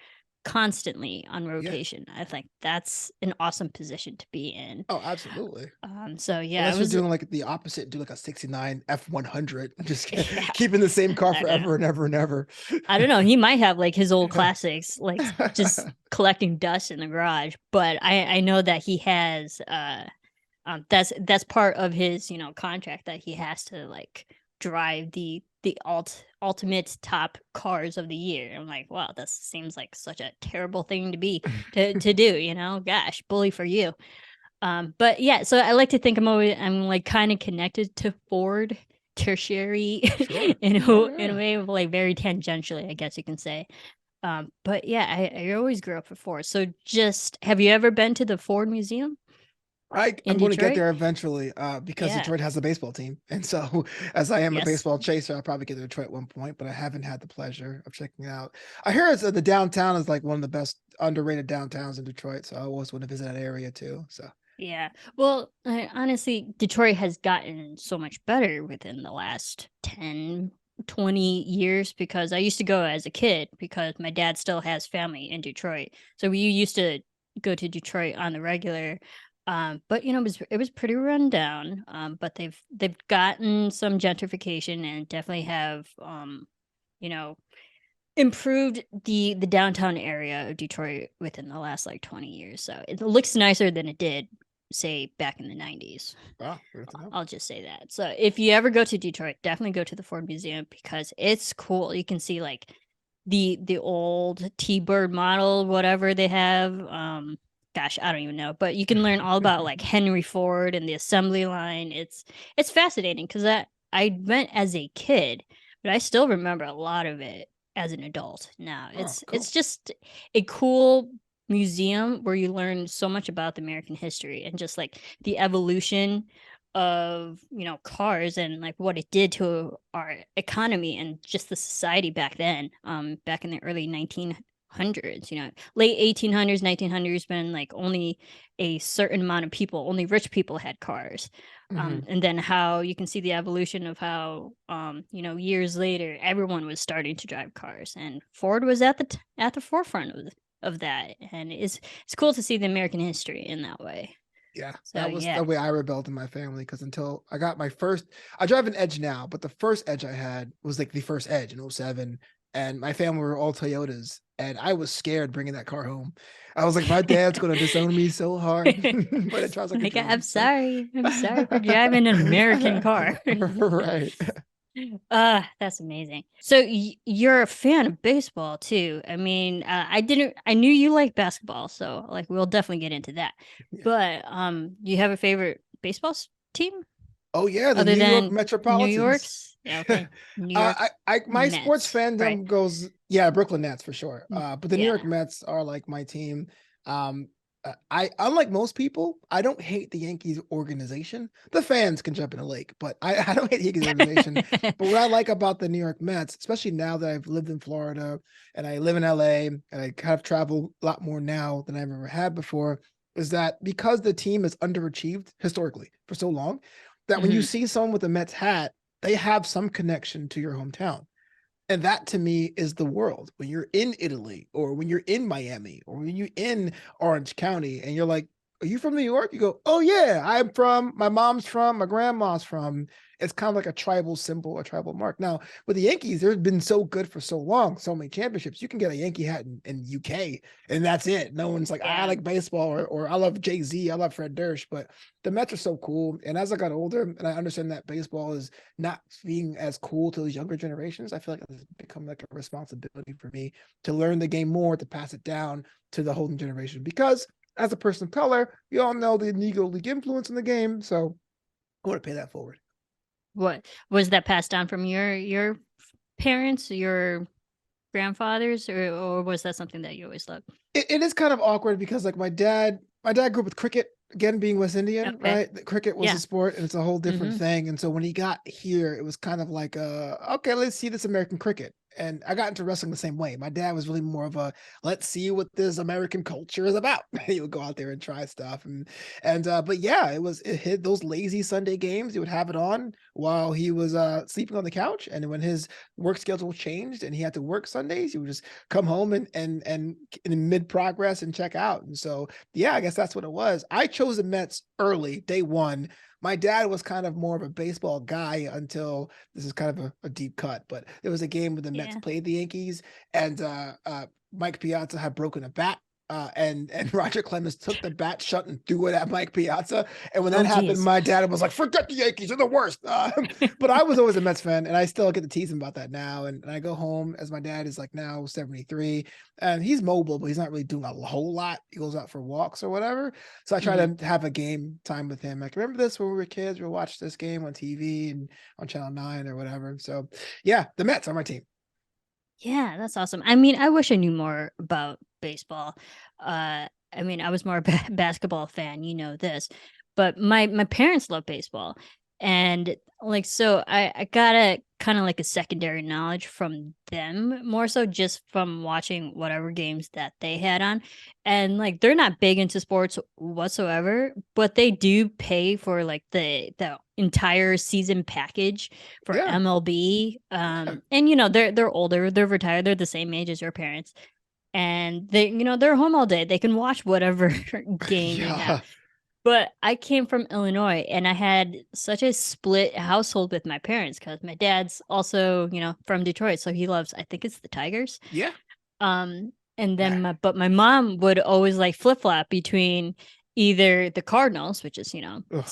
constantly on Yeah. rotation. I think that's an awesome position to be in. Oh, absolutely. So yeah, I Unless you're was doing like the opposite, do like a 69 F100, just yeah, keeping the same car I don't know. forever and ever and ever. I don't know. He might have like his old classics, like just collecting dust in the garage. But I know that he has that's part of his contract, that he has to like drive the ultimate top cars of the year. I'm like, wow, this seems like such a terrible thing to be to do. Gosh, bully for you. But yeah, so I like to think I'm like kind of connected to Ford tertiary Sure. in Yeah, in a yeah. way, of like very tangentially, I guess you can say. But yeah, I always grew up with Ford. So just have you ever been to the Ford Museum? in I'm going to get Detroit? there eventually, because Yeah. Detroit has a baseball team, and so as I am a Yes. baseball chaser, I'll probably get to Detroit at one point, but I haven't had the pleasure of checking it out. I hear it's the downtown is like one of the best underrated downtowns in Detroit, so I always want to visit that area too. So Yeah. Well, honestly, Detroit has gotten so much better within the last 10, 20 years because I used to go as a kid because my dad still has family in Detroit. So we used to go to Detroit on the regular. But it was pretty run down. But they've gotten some gentrification and definitely have you know, improved the downtown area of Detroit within the last like 20 years. So it looks nicer than it did, say, back in the 90s. wow, good to know. I'll just say that. So if you ever go to Detroit, definitely go to the Ford Museum because it's cool. You can see like the old T-Bird model, whatever they have. Gosh, I don't even know, but you can learn all about like Henry Ford and the assembly line. It's fascinating because I went as a kid, but I still remember a lot of it as an adult now. Oh, It's cool. just a cool museum where you learn so much about the American history and just like the evolution of cars and like what it did to our economy and just the society back then, back in the early 1900s, late 1800s, 1900s, when like only a certain amount of people, only rich people had cars. Hmm. And then how you can see the evolution of how years later everyone was starting to drive cars and Ford was at the forefront of that, and it's cool to see the American history in that way. Yeah, So that was yeah. the way I rebelled in my family because until I got my first, I drive an Edge now, but the first Edge I had was like the first Edge in '07, and my family were all Toyotas, and I was scared bringing that car home. I was like, my dad's going to disown me so hard, but it drives like a Like, I'm dream. So, sorry. I'm sorry for driving an American car. right. That's amazing. So you're a fan of baseball too. I mean, I knew you like basketball, so like we'll definitely get into that. Yeah. But you have a favorite baseball team Oh yeah, the other New York than New Metropolitans. York's? Yeah, okay. New York My sports Mets, right? fandom goes, yeah, Brooklyn Nets for sure. Mm, But the New York yeah. Mets are like my team. Um, I unlike most people, I don't hate the Yankees organization. The fans can jump in the lake, but I don't hate the Yankees organization. But what I like about the New York Mets, especially now that I've lived in Florida and I live in LA and I kind of travel a lot more now than I've ever had before, is that because the team has underachieved historically for so long, that when you Mhm. see someone with a Mets hat, they have some connection to your hometown. And that to me is the world. When you're in Italy or when you're in Miami or when you're in Orange County and you're like, are you from New York? You go, oh yeah, I'm from, my mom's from, my grandma's from. It's kind of like a tribal symbol, a tribal mark. Now, with the Yankees, they've been so good for so long, so many championships. You can get a Yankee hat in UK and that's it. No one's like, I Yeah. like baseball or I love Jay-Z, I love Fred Durst. But the Mets are so cool. And as I got older and I understand that baseball is not being as cool to those younger generations, I feel like it's become like a responsibility for me to learn the game more, to pass it down to the whole generation. Because as a person of color, we all know the Negro League influence in the game. So I want to pay that forward. What was that passed down from your parents, your grandfathers, or was that something that you always loved? It is kind of awkward because like my dad grew up with cricket, again being West Indian, Okay. right? The cricket was a Yeah. sport and it's a whole different Mhm. thing. And so when he got here, it was kind of like okay, let's see this American cricket. And I got into wrestling the same way. My dad was really more of a let's see what this American culture is about. He would go out there and try stuff. And but yeah, it hit those lazy Sunday games. He would have it on while he was sleeping on the couch. And when his work schedule changed and he had to work Sundays, he would just come home and in mid progress and check out. And so yeah, I guess that's what it was. I chose the Mets early, day one. My dad was kind of more of a baseball guy until this is kind of a deep cut, but there was a game where the Mets Yeah. played the Yankees and Mike Piazza had broken a bat. And Roger Clemens took the bat shut and threw it at Mike Piazza. And when Oh, that happened, geez. my dad was like, "Forget the Yankees, they're the worst." But I was always a Mets fan, and I still get to tease him about that now. And I go home as my dad is like now 73, and he's mobile, but he's not really doing a whole lot. He goes out for walks or whatever. So I try Mhm. to have a game time with him. Like, remember this when we were kids? We watched this game on TV and on Channel 9 or whatever. So yeah, the Mets are my team. Yeah, that's awesome. I mean, I wish I knew more about baseball. I mean, I was more a basketball fan, this, but my parents love baseball, and like so I got a kind of like a secondary knowledge from them more so just from watching whatever games that they had on, and like they're not big into sports whatsoever, but they do pay for like the entire season package for Yeah. MLB. Yeah. And they're older, they're retired, they're the same age as your parents, and they're home all day. They can watch whatever game we have. Yeah. But I came from Illinois and I had such a split household with my parents because my dad's also, from Detroit, so he loves, I think it's the Tigers. Yeah. And then my mom would always like flip flop between either the Cardinals, which is Ugh.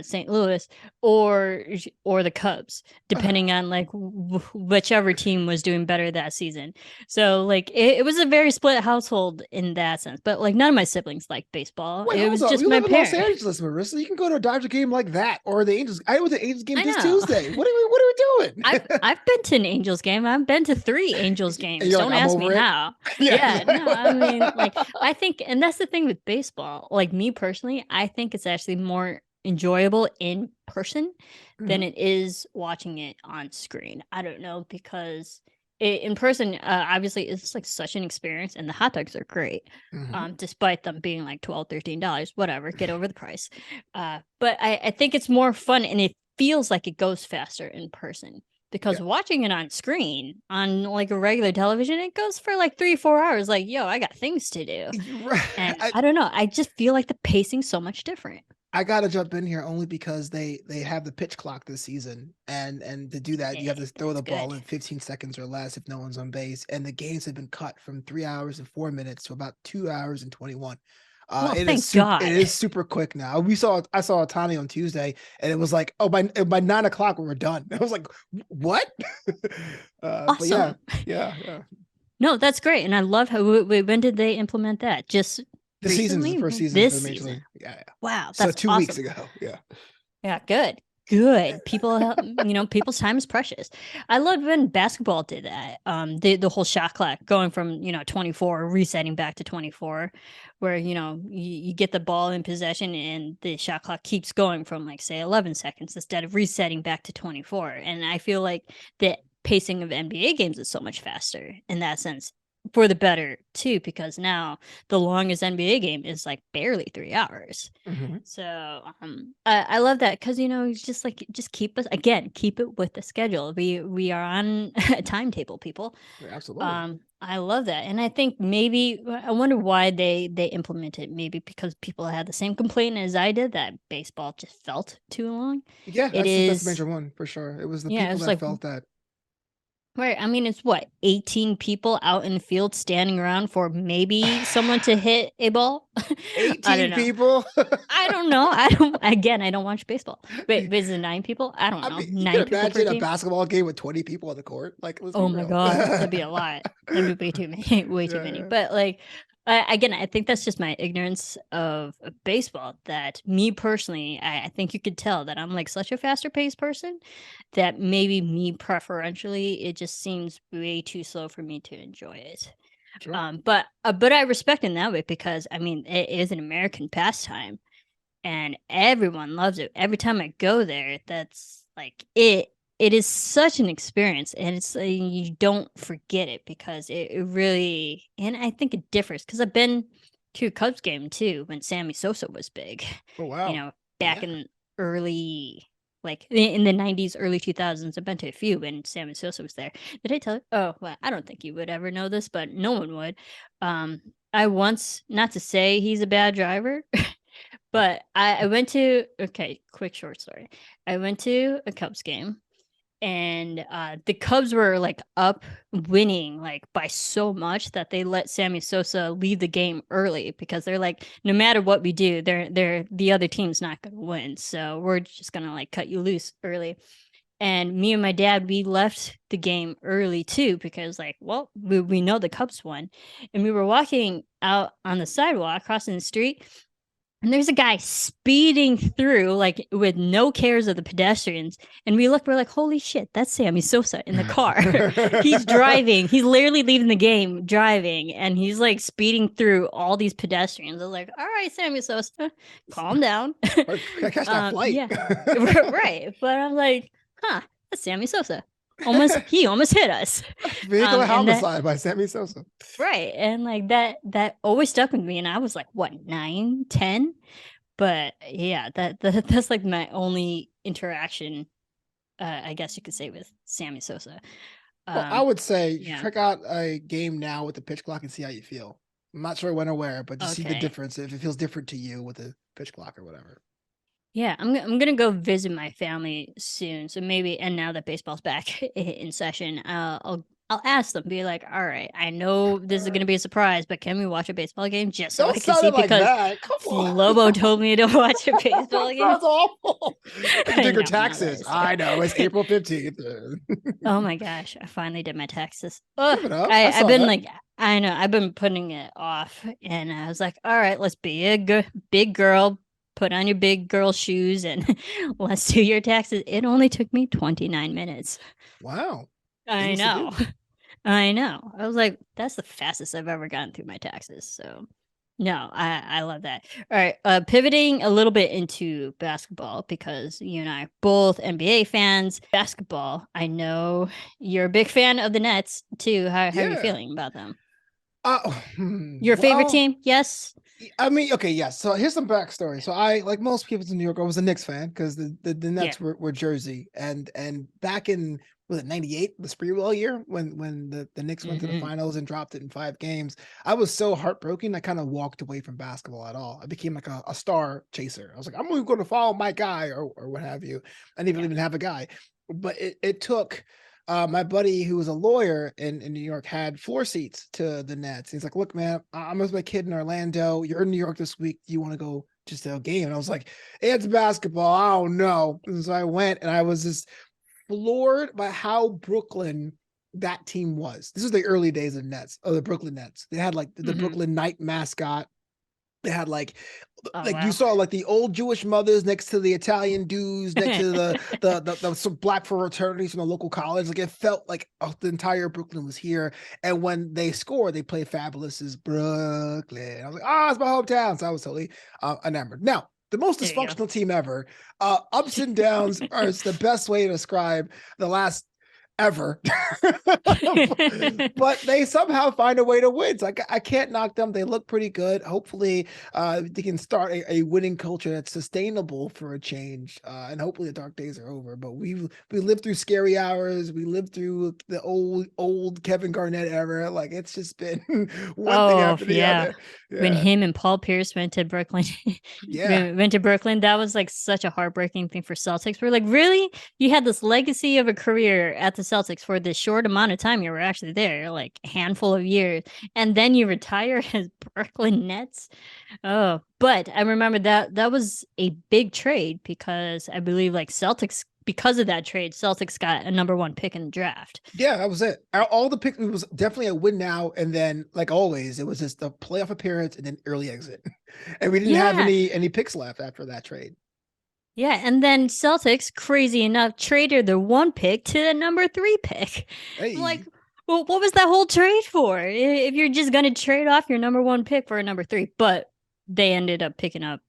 St. Louis, or the Cubs, depending on like whichever team was doing better that season. So like it was a very split household in that sense. But like none of my siblings liked baseball. Wait, It hold was on. just You my live in Los parents. Angeles, Marissa. You can go to a Dodger game like that, or the Angels. I went to the Angels game I this know. Tuesday. What are we doing? I've been to an Angels game. I've been to 3 Angels And games. you're like, Don't I'm ask me over it. how. Yeah. Yeah, no, I mean, like, Exactly. I think, and that's the thing with baseball. Like, me personally, I think it's actually more enjoyable in person than Mhm. it is watching it on screen. I don't know, because in person, obviously, it's like such an experience, and the hot dogs are great, Mhm. despite them being like $12, $13, whatever, get over the price. But I think it's more fun, and it feels like it goes faster in person, Yeah. because watching it on screen on like a regular television, it goes for like 3 4 hours. Like, yo, I got things to do. You're right. And I don't know, I just feel like the pacing's so much different. I gotta jump in here only because they have the pitch clock this season, and to do that, you have to throw It's the ball good. in 15 seconds or less if no one's on base. And the games have been cut from 3 hours and 4 minutes to about 2 hours and 21. Well, It is thank super. It God. is super quick now. I saw Otani on Tuesday, and it was like, oh, by 9 o'clock we were done. I was like, what? But yeah, Awesome. yeah. No, that's great. And I love how when did they implement that? Just The season's the recently? first season for This the Major season? League. Yeah. Wow, So that's 2 weeks awesome. ago. Yeah. Yeah, good. Good. People's time is precious. I loved when basketball did that. The whole shot clock going from, 24 resetting back to 24, where, you get the ball in possession and the shot clock keeps going from like say 11 seconds instead of resetting back to 24. And I feel like the pacing of NBA games is so much faster in that sense, for the better too, because now the longest NBA game is like barely 3 hours. Mhm. So I love that, because it's just like, just keep it with the schedule. We are on a timetable, people. Absolutely. I love that, and I think maybe I wonder why they implement it. Maybe because people had the same complaint as I did, that baseball just felt too long. Yeah, It that's the is, major one for sure. It was the yeah. people It's that like, felt that right. I mean, it's what, 18 people out in the field standing around for maybe someone to hit a ball. I don't 18 know. people. I don't know. I don't watch baseball. Wait, is it 9 people? I don't I know. mean, you can 9 people per imagine a team? basketball game with 20 people on the court. Like, let's be Oh my real. god, that'd be a lot. That'd be way too many, way too many. Yeah. But like, again, I think that's just my ignorance of baseball. That me personally, I think you could tell that I'm like such a faster paced person, that maybe me preferentially, it just seems way too slow for me to enjoy it. Sure. But I respect in that way, because I mean it is an American pastime and everyone loves it. Every time I go there, that's like it is such an experience, and it's you don't forget it, because it really, and I think it differs, because I've been to a Cubs game too when Sammy Sosa was big, Oh you wow. know, back Yeah. in early, like in the 90s, early 2000s. I've been to a few when Sammy Sosa was there. Did I tell you? Oh, well, I don't think you would ever know this, but no one would. I once, not to say he's a bad driver, but I went to, okay, quick short story. I went to a Cubs game, and the Cubs were like up winning like by so much that they let Sammy Sosa leave the game early, because they're like, no matter what we do, they're the other team's not going to win, so we're just going to like cut you loose early. And me and my dad, we left the game early too, because like, well, we know the Cubs won, and we were walking out on the sidewalk crossing the street, And there's a guy speeding through, like with no cares of the pedestrians. And we're like, holy shit, that's Sammy Sosa in the car. He's driving. He's literally leaving the game driving. And he's like speeding through all these pedestrians. I was like, all right, Sammy Sosa, calm down. Catch that flight. Yeah, right. But I'm like, huh, that's Sammy Sosa. He almost hit us. Vehicular homicide by Sammy Sosa. Right. And like that always stuck with me. And I was like, what, 9, 10? But yeah, that's like my only interaction, I guess you could say, with Sammy Sosa. Well, I would say yeah. check out a game now with the pitch clock and see how you feel. I'm not sure when or where, but just see the Okay. difference if it feels different to you with the pitch clock or whatever. Yeah, I'm gonna go visit my family soon. So maybe, and now that baseball's back in session, I'll ask them, be like, all right, I know this is gonna be a surprise, but can we watch a baseball game just so I Don't can sound see? it like Because that. Come on. Flobo told me to watch a baseball game. Sounds awful. I Digger know, taxes. not I know. It's April 15th. Oh my gosh, I finally did my taxes. Ugh, Give it up. I saw I've been that. like, I know, I've been putting it off, and I was like, all right, let's be a big girl. Put on your big girl shoes and let's do your taxes. It only took me 29 minutes. Wow. I Things to know. do. I know. I was like, that's the fastest I've ever gotten through my taxes. So no, I love that. All right. Pivoting a little bit into basketball because you and I are both NBA fans. Basketball, I know you're a big fan of the Nets too. How are you Yeah. feeling about them? Your Your favorite team? Yes. I mean, okay, yes. So here's some backstory. So I, like most people in New York, I was a Knicks fan because the Nets Yeah. were Jersey, and back in, was it '98, the Spreewell year when the Knicks went to the finals and dropped it in 5 games, I was so heartbroken. I kind of walked away from basketball at all. I became like a star chaser. I was like, I'm going to follow my guy or what have you. I didn't even have a guy, but it took. My buddy who was a lawyer in New York had floor seats to the Nets. He's like, look, man, I'm with my kid in Orlando. You're in New York this week. Do you want to go just to a game? And I was like, hey, it's basketball. I don't know. And so I went and I was just floored by how Brooklyn that team was. This was the early days of Nets, of the Brooklyn Nets. They had like the Brooklyn Knight mascot. They had like you saw like the old Jewish mothers next to the Italian dudes, next to the some black fraternities from the local college. Like it felt like the entire Brooklyn was here. And when they scored, they played Fabulous as Brooklyn. I was like, it's my hometown. So I was totally enamored. Now, the most dysfunctional team ever. Ups and downs are the best way to describe the last ever. But they somehow find a way to win. So I can't knock them. They look pretty good. Hopefully they can start a winning culture that's sustainable for a change. And hopefully the dark days are over. But we lived through scary hours. We lived through the old Kevin Garnett era. Like it's just been one thing after the other. Yeah. When him and Paul Pierce went to Brooklyn. Went to Brooklyn, that was like such a heartbreaking thing for Celtics. We're like, really? You had this legacy of a career at the Celtics for this short amount of time you were actually there, like a handful of years, and then you retire as Brooklyn Nets. Oh, but I remember that was a big trade because I believe like Celtics, because of that trade, Celtics got a #1 pick in the draft. Yeah, that was it. All the picks, it was definitely a win now, and then like always, it was just a playoff appearance and then early exit, and we didn't have any picks left after that trade. Yeah, and then Celtics, crazy enough, traded their 1 pick to the #3 pick. Hey. Like, well, what was that whole trade for? If you're just gonna trade off your #1 pick for a #3, but they ended up picking up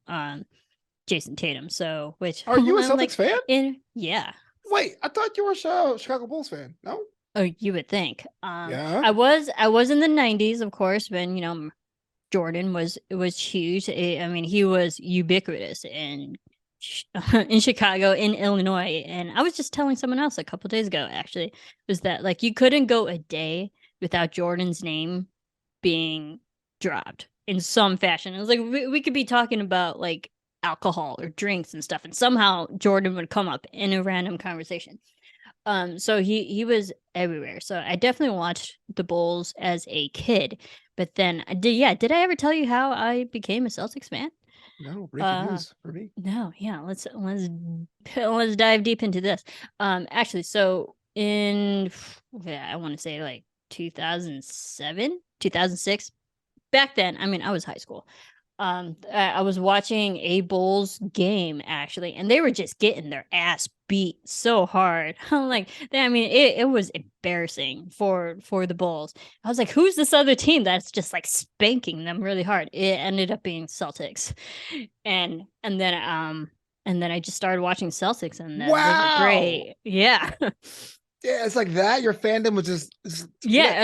Jason Tatum. So, which are you a Celtics fan? Yeah. Wait, I thought you were a Chicago Bulls fan. No. Oh, you would think. Yeah. I was in the '90s, of course, when Jordan was huge. I mean, he was ubiquitous in Chicago, in Illinois. And I was just telling someone else a couple days ago, actually, was that like you couldn't go a day without Jordan's name being dropped in some fashion. It was like we could be talking about like alcohol or drinks and stuff, and somehow Jordan would come up in a random conversation. So he was everywhere. So I definitely watched the Bulls as a kid. But then did I ever tell you how I became a Celtics fan? No, breaking news for me. No, yeah, let's dive deep into this. Actually, so in I want to say like 2007, 2006. Back then, I mean, I was high school. I was watching a Bulls game actually, and they were just getting their ass beat so hard. I'm like, I mean, it was embarrassing for the Bulls. I was like, who's this other team that's just like spanking them really hard? It ended up being Celtics, and then I just started watching Celtics, and they were Wow. great. Yeah. Yeah, it's like that. Your fandom was just Yeah, flipped.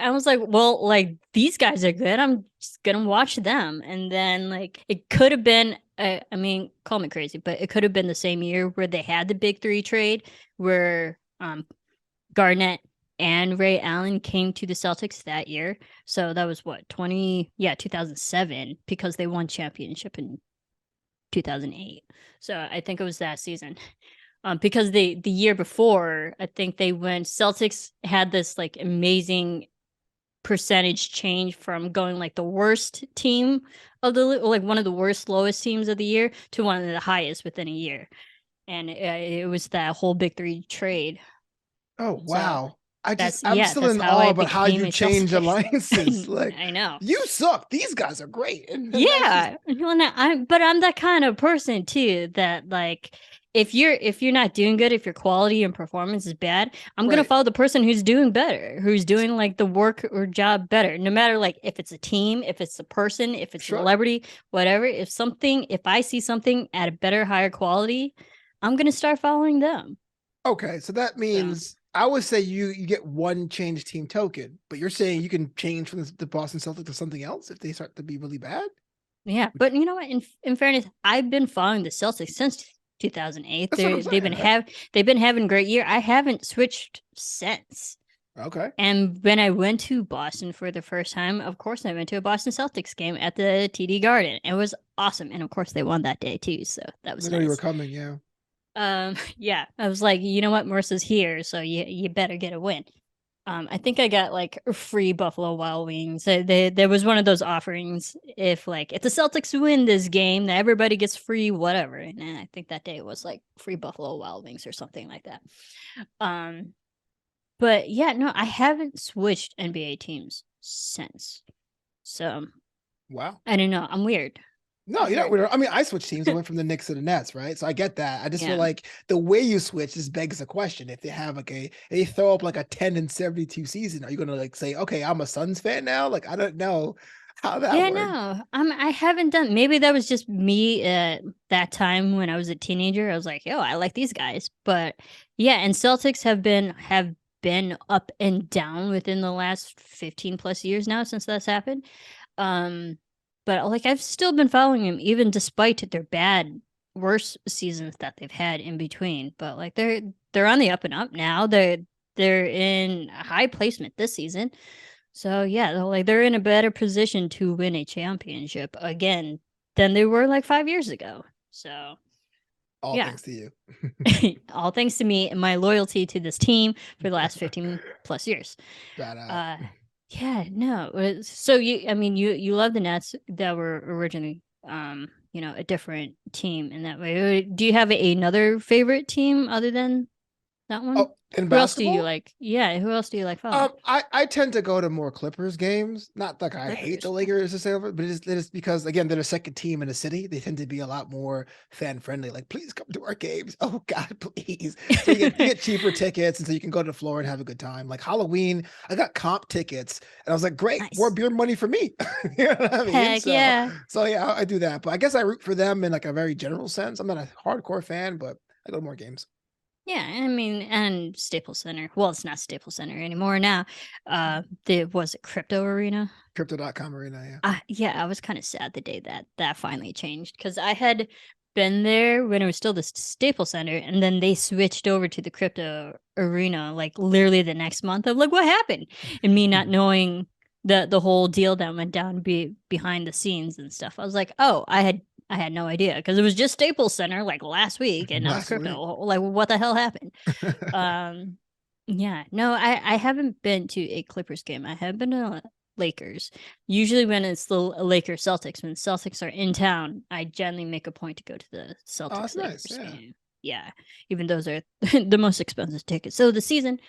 I was like, well, like these guys are good. I'm just gonna watch them, and then like it could have been. I mean, call me crazy, but it could have been the same year where they had the big three trade, where Garnett and Ray Allen came to the Celtics that year. So that was what 2007, because they won championship in 2008. So I think it was that season. Because the year before, I think they went Celtics had this like amazing percentage change from going like the worst team of the like one of the worst lowest teams of the year to one of the highest within a year, and it was that whole big three trade. Oh So wow. I'm yeah, still that's in how awe I about how became you a change Celtics. alliances. Like I know. you suck. These guys are great. And that's just Yeah, well, but I'm that kind of person too that like if you're not doing good, if your quality and performance is bad, I'm gonna right. follow the person who's doing better, who's doing like the work or job better, no matter like if it's a team, if it's a person, if it's a Sure. celebrity, whatever. If I see something at a better, higher quality, I'm gonna start following them. Okay, so that So means I would say you get one change team token, but you're saying you can change from the Boston Celtics to something else if they start to be really bad? yeah, but you know what? In fairness, I've been following the Celtics since 2008. That's what I'm saying, right? They've been having a great year. I haven't switched since. Okay. And when I went to Boston for the first time, of course, I went to a Boston Celtics game at the TD Garden. It was awesome, and of course, they won that day too, so that I was know you were nice. coming, yeah. Yeah, I was like, you know what, Marissa's here, so you better get a win. I think I got like free Buffalo Wild Wings. There was one of those offerings if the Celtics win this game, that everybody gets free whatever. And I think that day it was like free Buffalo Wild Wings or something like that. Um, but yeah, no, I haven't switched NBA teams since. So Wow. I don't know. I'm weird. No, I'm you're not weird. weird. I mean, I switched teams. I went from the Knicks to the Nets, right? So I get that. I just feel Yeah. like the way you switch just begs the question. If they have like they throw up like a 10-72 season, are you gonna like say, okay, I'm a Suns fan now? Like, I don't know how that Yeah, works. no, I haven't done. Maybe that was just me at that time when I was a teenager. I was like, "Yo, I like these guys," but yeah, and Celtics have been up and down within the last 15 plus years now since that's happened. Um, but like I've still been following them even despite their bad, worse seasons that they've had in between. But like they're on the up and up now. They're in a high placement this season. So yeah, they're in a better position to win a championship again than they were like 5 years ago. So All yeah, thanks to you. all thanks to me and my loyalty to this team for the last 15 plus years. Shout out. Uh, yeah, no. So I mean, you love the Nets that were originally, a different team in that way. Do you have another favorite team other than that one? Oh, in Who else do you basketball? like? Yeah, who else do you like following? I tend to go to more Clippers games. Not like I hate the Clippers. Lakers to say over, but it is because again they're the second team in the city. They tend to be a lot more fan friendly. Like, please come to our games. Oh God, please. So you get cheaper tickets, and so you can go to the floor and have a good time. Like Halloween, I got comp tickets, and I was like, great, more Nice. beer money for me. You know what I mean? Heck yeah. So yeah, I do that. But I guess I root for them in like a very general sense. I'm not a hardcore fan, but I go to more games. Yeah, I mean, and Staples Center. Well, it's not Staples Center anymore now. Was it Crypto Arena? Crypto.com arena, yeah. Yeah, I was kind of sad the day that finally changed because I had been there when it was still the Staples Center, and then they switched over to the Crypto Arena like literally the next month. I'm like, what happened? And me not knowing the whole deal that went down behind the scenes and stuff. I was like, oh, I had no idea because it was just Staples Center like last week, and now it's Last Crypto. week. Like, what the hell happened? Um, yeah, no, I haven't been to a Clippers game. I have been to Lakers. Usually when it's the Lakers Celtics, when Celtics are in town, I generally make a point to go to the Oh, Celtics that's nice. Lakers Yeah. game. Yeah, even those are the most expensive tickets. So the season,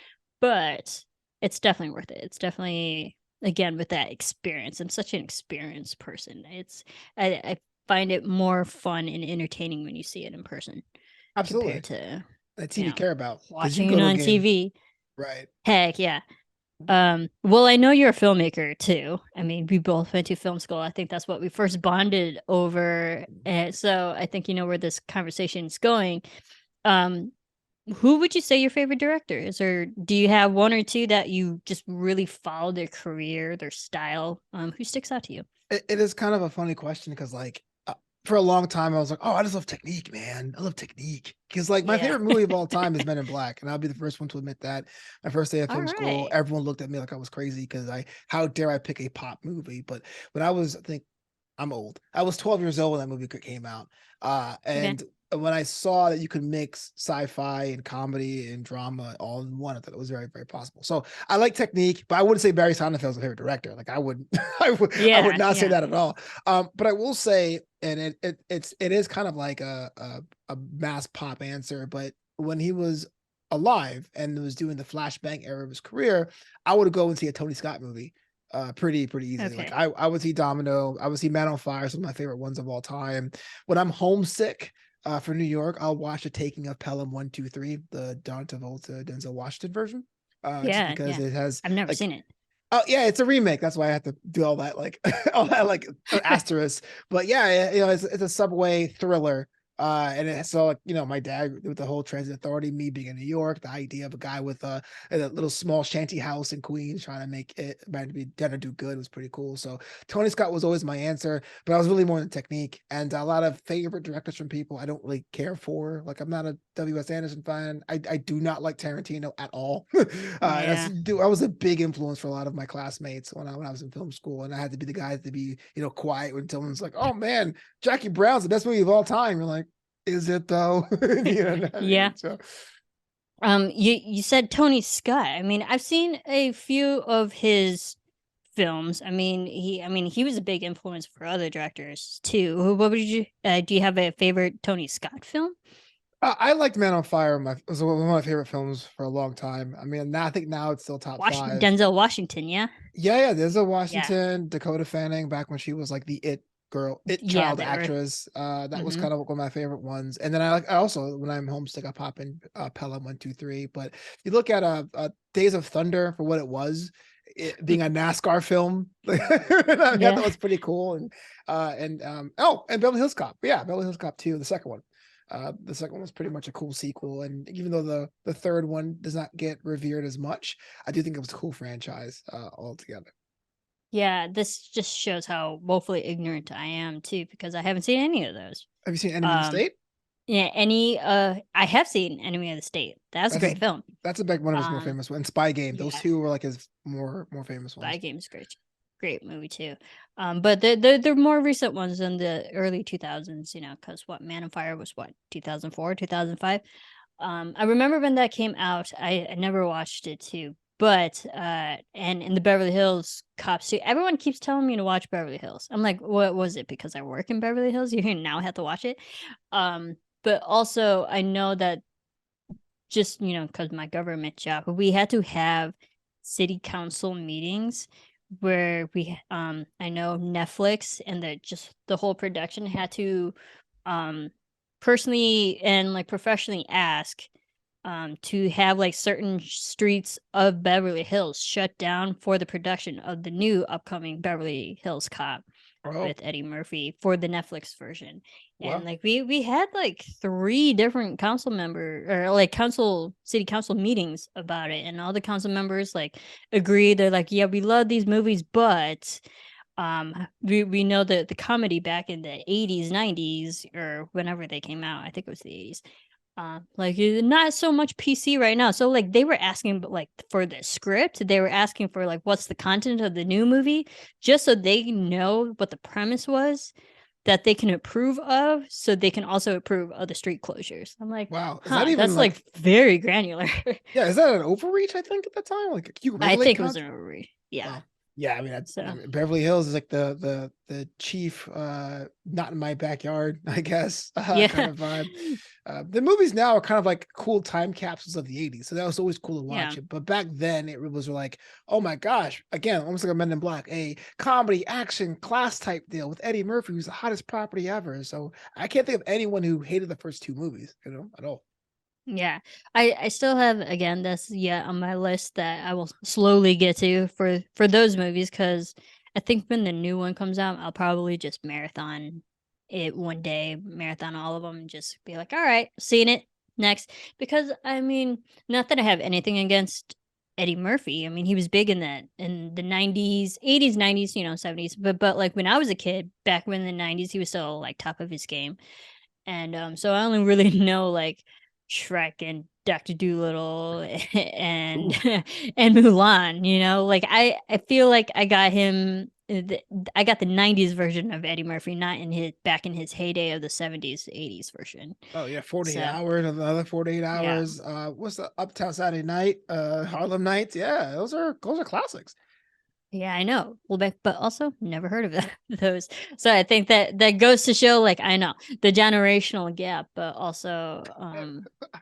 but it's definitely worth it. It's definitely again, with that experience. I'm such an experienced person. I find it more fun and entertaining when you see it in person Absolutely. compared to, That's who you care about because you watching go it to a on game, TV. right? Heck yeah. Well, I know you're a filmmaker too. I mean, we both went to film school. I think that's what we first bonded over. And so I think you know where this conversation is going. Um, who would you say your favorite director is, or do you have one or two that you just really follow their career, their style? Who sticks out to you? It is kind of a funny question because like for a long time I was like, oh, I just love technique, man. I love technique because like my Yeah. favorite movie of all time is Men in Black, and I'll be the first one to admit that. My first day of All film school, right. everyone looked at me like I was crazy because how dare I pick a pop movie? But when I was, I think I'm old. I was 12 years old when that movie came out. Okay. And when I saw that you could mix sci-fi and comedy and drama all in one, I thought it was very, very possible. So I like technique, but I wouldn't say Barry Sonnenfeld's my favorite director. Like I wouldn't, I would Yeah. not say Yeah. that at all. But I will say, and it is kind of like a mass pop answer, but when he was alive and was doing the flashbang era of his career, I would go and see a Tony Scott movie pretty easily. Like Okay. I would see Domino, I would see Man on Fire, some of my favorite ones of all time. When I'm homesick for New York, I'll watch The Taking of Pelham 1, 2, 3, the John Travolta Denzel Washington version. Just Yeah. because Yeah. it has I've never like, seen it. oh yeah, it's a remake. That's why I have to do all that like all that like asterisk. But yeah, you know, it's a subway thriller. And it's so like, you know, my dad with the whole transit authority, me being in New York, the idea of a guy with a little small shanty house in Queens trying to make it trying to be trying to do good was pretty cool. So Tony Scott was always my answer, but I was really more in technique and a lot of favorite directors from people I don't really care for. Like I'm not a W.S. Anderson fan. I do not like Tarantino at all. Yeah. I was a big influence for a lot of my classmates when I was in film school, and I had to be the guy to be quiet when someone's like, "Oh man, Jackie Brown's the best movie of all time." You're like, "Is it though?" You know what I Yeah. mean? So You said Tony Scott. I mean, I've seen a few of his films. I mean he was a big influence for other directors too. What would you do you have a favorite Tony Scott film? I liked Man on Fire. Was one of my favorite films for a long time. I mean, I think now it's still top five. Denzel Washington, yeah. Yeah, there's a Yeah. Washington, Dakota Fanning back when she was like the it Yeah, child they were. actress. That was Mhm. kind of one of my favorite ones. And then I also when I'm homesick, I pop in Pelham 1, 2, 3. But if you look at Days of Thunder for what it was, it being a NASCAR film, I thought that Yeah. was pretty cool. And Beverly Hills Cop, yeah, Beverly Hills Cop 2, the second one. The second one was pretty much a cool sequel, and even though the third one does not get revered as much, I do think it was a cool franchise altogether. Yeah, this just shows how woefully ignorant I am too, because I haven't seen any of those. Have you seen Enemy of the Um, State? yeah, I have seen Enemy of the State. That's a That's his, great film. that's a big one of his more Um, famous ones. Spy Game. Those yeah, two were like his more famous Spy ones. Game's great movie too. But they're more recent ones in the early 2000s, because what Man on Fire was what 2004, 2005. I remember when that came out. I never watched it too, but and in the Beverly Hills Cops too. Everyone keeps telling me to watch Beverly Hills. I'm like, what was it? Because I work in Beverly Hills, you now have to watch it. But also I know that just because my government job, we had to have city council meetings where I know Netflix and the whole production had to personally and like professionally ask to have like certain streets of Beverly Hills shut down for the production of the new upcoming Beverly Hills Cop Oh, with Eddie Murphy for the Netflix version. And well, like we had like three different council member or like city council meetings about it, and all the council members like agreed. They're like, yeah, we love these movies, but we know that the comedy back in the 80s, 90s, or whenever they came out, I think it was the 80s, like not so much PC right now. So like they were asking like for the script, they were asking for like what's the content of the new movie, just so they know what the premise was that they can approve of, so they can also approve of the street closures. I'm like, wow. Is that huh, even that's like like, very granular. yeah, is that an overreach? I think at the time, like, can you I regulate think it was content? an overreach. Yeah. Wow. Yeah, I mean, So Beverly Hills is like the chief, not in my backyard, I guess, kind yeah, of vibe. The movies now are kind of like cool time capsules of the '80s, so that was always cool to yeah. watch it. But back then, it was like, oh my gosh, again, almost like a Men in Black, a comedy action class type deal with Eddie Murphy, who's the hottest property ever. So I can't think of anyone who hated the first two movies, at all. Yeah. I still have, again, that's yet on my list that I will slowly get to for those movies, cuz I think when the new one comes out, I'll probably just marathon it one day, marathon all of them and just be like, "All right, seen it. Next." Because I mean, not that I have anything against Eddie Murphy. I mean, he was big in that in the 90s, 80s, 90s, 70s, but like when I was a kid, back when in the 90s, he was still like top of his game. And so I only really know like Shrek and Doctor Doolittle and Ooh. and Mulan. Like I feel like I got him. I got the '90s version of Eddie Murphy, not in his back in his heyday of the '70s, '80s version. Oh yeah, 48 So hours, another 48 yeah, hours. What's the Uptown Saturday Night? Harlem Nights. Yeah, those are classics. yeah, I know. Well, but also never heard of those. So I think that goes to show, like, I know the generational gap, but also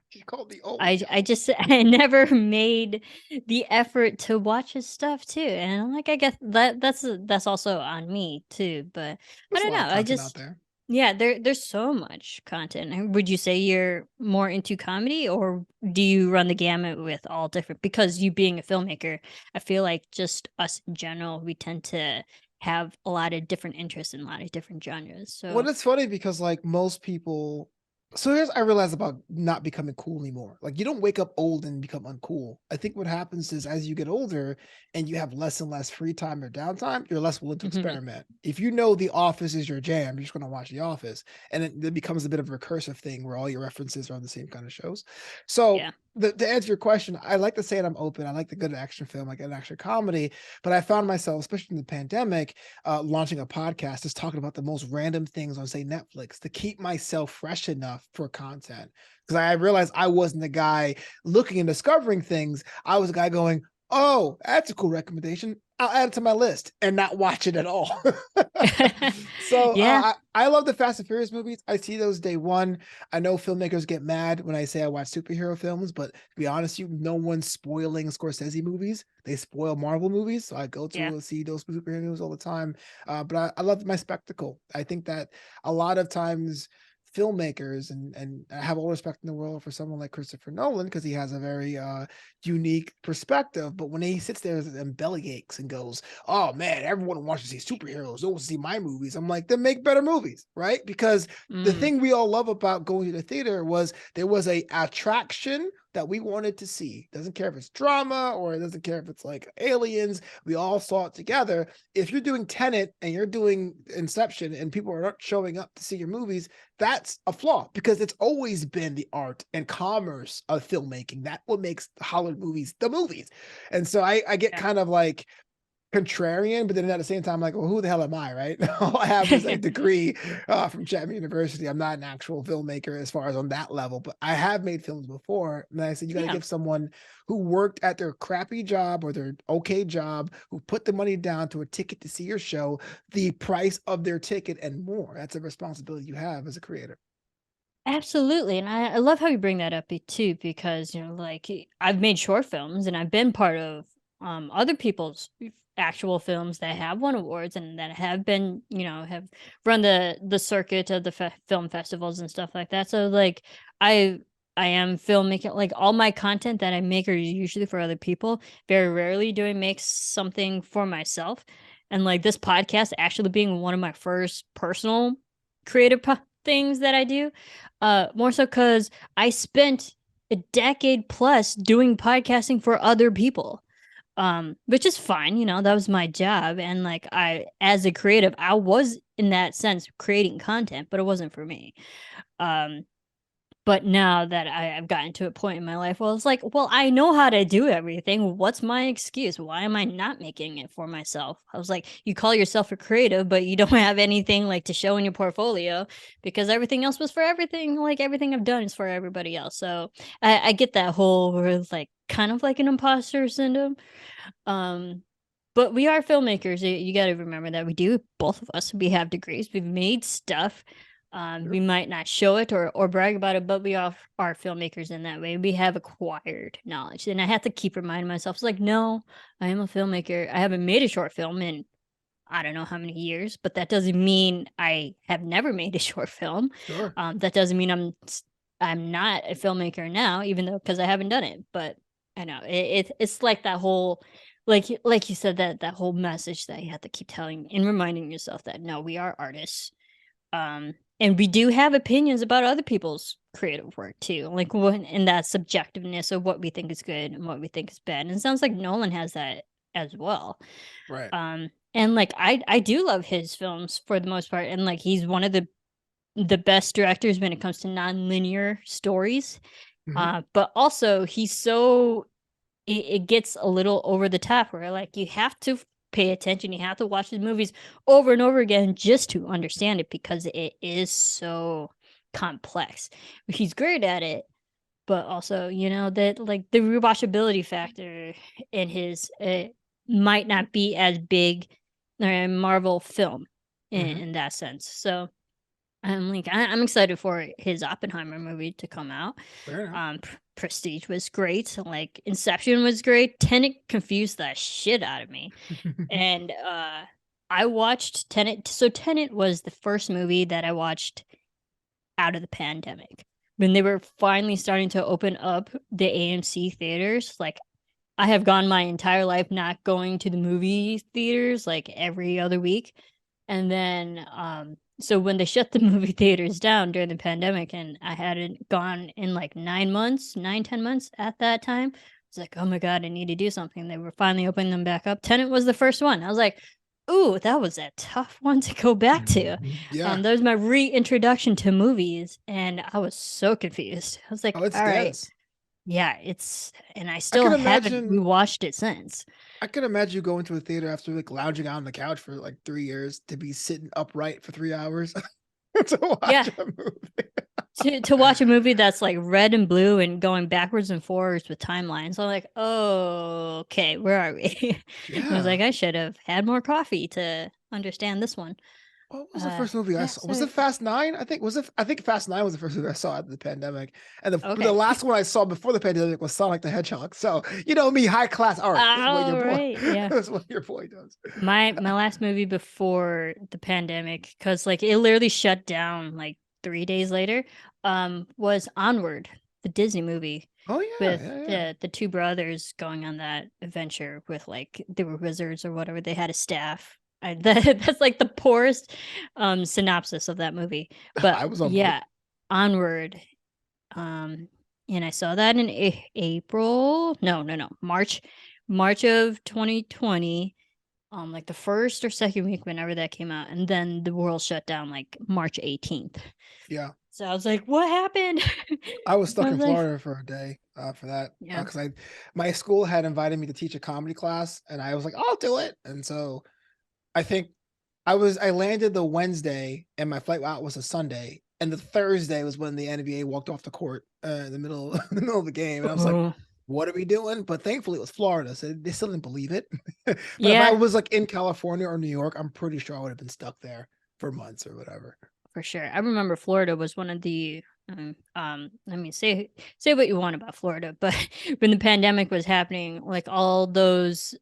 He called me old, I yo. just I never made the effort to watch his stuff too, and I'm like, I guess that's also on me too. But I There's a don't lot know. of I content out just there. yeah, there's so much content. And would you say you're more into comedy, or do you run the gamut with all different? Because you being a filmmaker, I feel like just us in general, we tend to have a lot of different interests in a lot of different genres. Well, So it's funny because like most people, so here's I realized about not becoming cool anymore. Like you don't wake up old and become uncool. I think what happens is as you get older and you have less and less free time or downtime, you're less willing to mhm, experiment. If you know The Office is your jam, you're just going to watch The Office, and it becomes a bit of a recursive thing where all your references are on the same kind of shows. So yeah, to answer your question, I like to say that I'm open. I like the good action film, like an action comedy, but I found myself, especially in the pandemic, launching a podcast, just talking about the most random things on, say, Netflix to keep myself fresh enough for content. Because I realized I wasn't the guy looking and discovering things. I was the guy going, oh, that's a cool recommendation. I'll add it to my list and not watch it at all. So yeah, I love the Fast and Furious movies. I see those day one. I know filmmakers get mad when I say I watch superhero films, but to be honest, no one's spoiling Scorsese movies. They spoil Marvel movies, so I go yeah. to see those superhero movies all the time. But I love my spectacle. I think that a lot of times filmmakers and I have all respect in the world for someone like Christopher Nolan because he has a very unique perspective. But when he sits there and belly aches and goes, "Oh man, everyone wants to see superheroes. They want to see my movies." I'm like, then make better movies, right? Because the Mm, thing we all love about going to the theater was there was a attraction that we wanted to see. Doesn't care if it's drama or it doesn't care if it's like aliens. We all saw it together. If you're doing Tenet and you're doing Inception and people are not showing up to see your movies, that's a flaw because it's always been the art and commerce of filmmaking. That what makes Hollywood movies the movies. And so I get yeah. kind of like contrarian, but then at the same time, like, well, who the hell am I, right? All I have is a degree from Chapman University. I'm not an actual filmmaker as far as on that level, but I have made films before. And I said, you got to Yeah. give someone who worked at their crappy job or their okay job, who put the money down to a ticket to see your show, the price of their ticket and more. That's a responsibility you have as a creator. Absolutely, and I love how you bring that up too, because like I've made short films and I've been part of other people's actual films that have won awards and that have been have run the circuit of the film festivals and stuff like that. So like I I am filmmaking. Like all my content that I make are usually for other people. Very rarely do I make something for myself. And like this podcast actually being one of my first personal creative things that I do. More so because I spent a decade plus doing podcasting for other people. Which is fine, that was my job. And like as a creative, I was in that sense creating content, but it wasn't for me. Um, but now that I've gotten to a point in my life where it's like, well, I know how to do everything. What's my excuse? Why am I not making it for myself? I was like, you call yourself a creative, but you don't have anything like to show in your portfolio because everything else was for everything. Like everything I've done is for everybody else. So I get that whole where it's like kind of like an imposter syndrome. Um, but we are filmmakers. You got to remember that we do, both of us, we have degrees. We've made stuff. Sure. We might not show it or brag about it, but we are filmmakers in that way. We have acquired knowledge. And I have to keep reminding myself, it's like, no, I am a filmmaker. I haven't made a short film in I don't know how many years, but that doesn't mean I have never made a short film. Sure. That doesn't mean I'm not a filmmaker now, even though because I haven't done it. But I know it's like that whole like you said that whole message that you have to keep telling and reminding yourself that no, we are artists. And we do have opinions about other people's creative work too, like when and that subjectiveness of what we think is good and what we think is bad. And it sounds like Nolan has that as well. Right. And like I do love his films for the most part, and like he's one of the best directors when it comes to non-linear stories. Mhm. But also he's so it gets a little over the top where like you have to pay attention, you have to watch his movies over and over again just to understand it because it is so complex. He's great at it, but also, you know, that like the rewatchability factor in his might not be as big or a Marvel film Mhm. in that sense. So I'm like I'm excited for his Oppenheimer movie to come out. Fair enough. Prestige was great. Like Inception was great. Tenet confused the shit out of me, and I watched Tenet. So Tenet was the first movie that I watched out of the pandemic when they were finally starting to open up the AMC theaters. Like I have gone my entire life not going to the movie theaters like every other week. And then so when they shut the movie theaters down during the pandemic and I hadn't gone in like 9 months, 9, 10 months at that time, I was like, oh my God, I need to do something. They were finally opening them back up. Tenet was the first one. I was like, ooh, that was a tough one to go back to. Mhm. Yeah. That was my reintroduction to movies, and I was so confused. I was Oh, like, it's all right, dense. yeah, it's, and I I still can haven't imagine rewatched it since. I can imagine you going to a theater after like lounging out on the couch for like 3 years to be sitting upright for 3 hours to Yeah, watch a movie. to watch a movie that's like red and blue and going backwards and forwards with timelines. I'm like, oh, okay, where are we? I was Yeah. like, I should have had more coffee to understand this one. What was the first movie I Yeah, saw? Was so it Fast 9? I think Fast 9 was the first movie I saw after the pandemic. And the okay. last one I saw before the pandemic was Sonic the Hedgehog. So, you know me, high class art is what your All boy right, yeah. is what your boy does. My last movie before the pandemic, because like it literally shut down like 3 days later, was Onward, the Disney movie Oh yeah, with yeah, yeah. the two brothers going on that adventure with like they were wizards or whatever. They had a staff. That's like the poorest synopsis of that movie. But I was on board. yeah, Onward. Um, and I saw that in April. No, March of 2020, like the first or second week whenever that came out, and then the world shut down like March 18th. Yeah. So I was like, what happened? I was I stuck was in like, Florida for a day for that yeah. because I my school had invited me to teach a comedy class and I was like, I'll do it. And so I think I landed the Wednesday and my flight out was a Sunday. And the Thursday was when the NBA walked off the court in the middle in the middle of the game. And I was like, Oh, what are we doing? But thankfully it was Florida, so they still didn't believe it. But if I yeah, was like in California or New York, I'm pretty sure I would have been stuck there for months or whatever. for sure. I remember Florida was one of the I mean say what you want about Florida, but when the pandemic was happening, like all those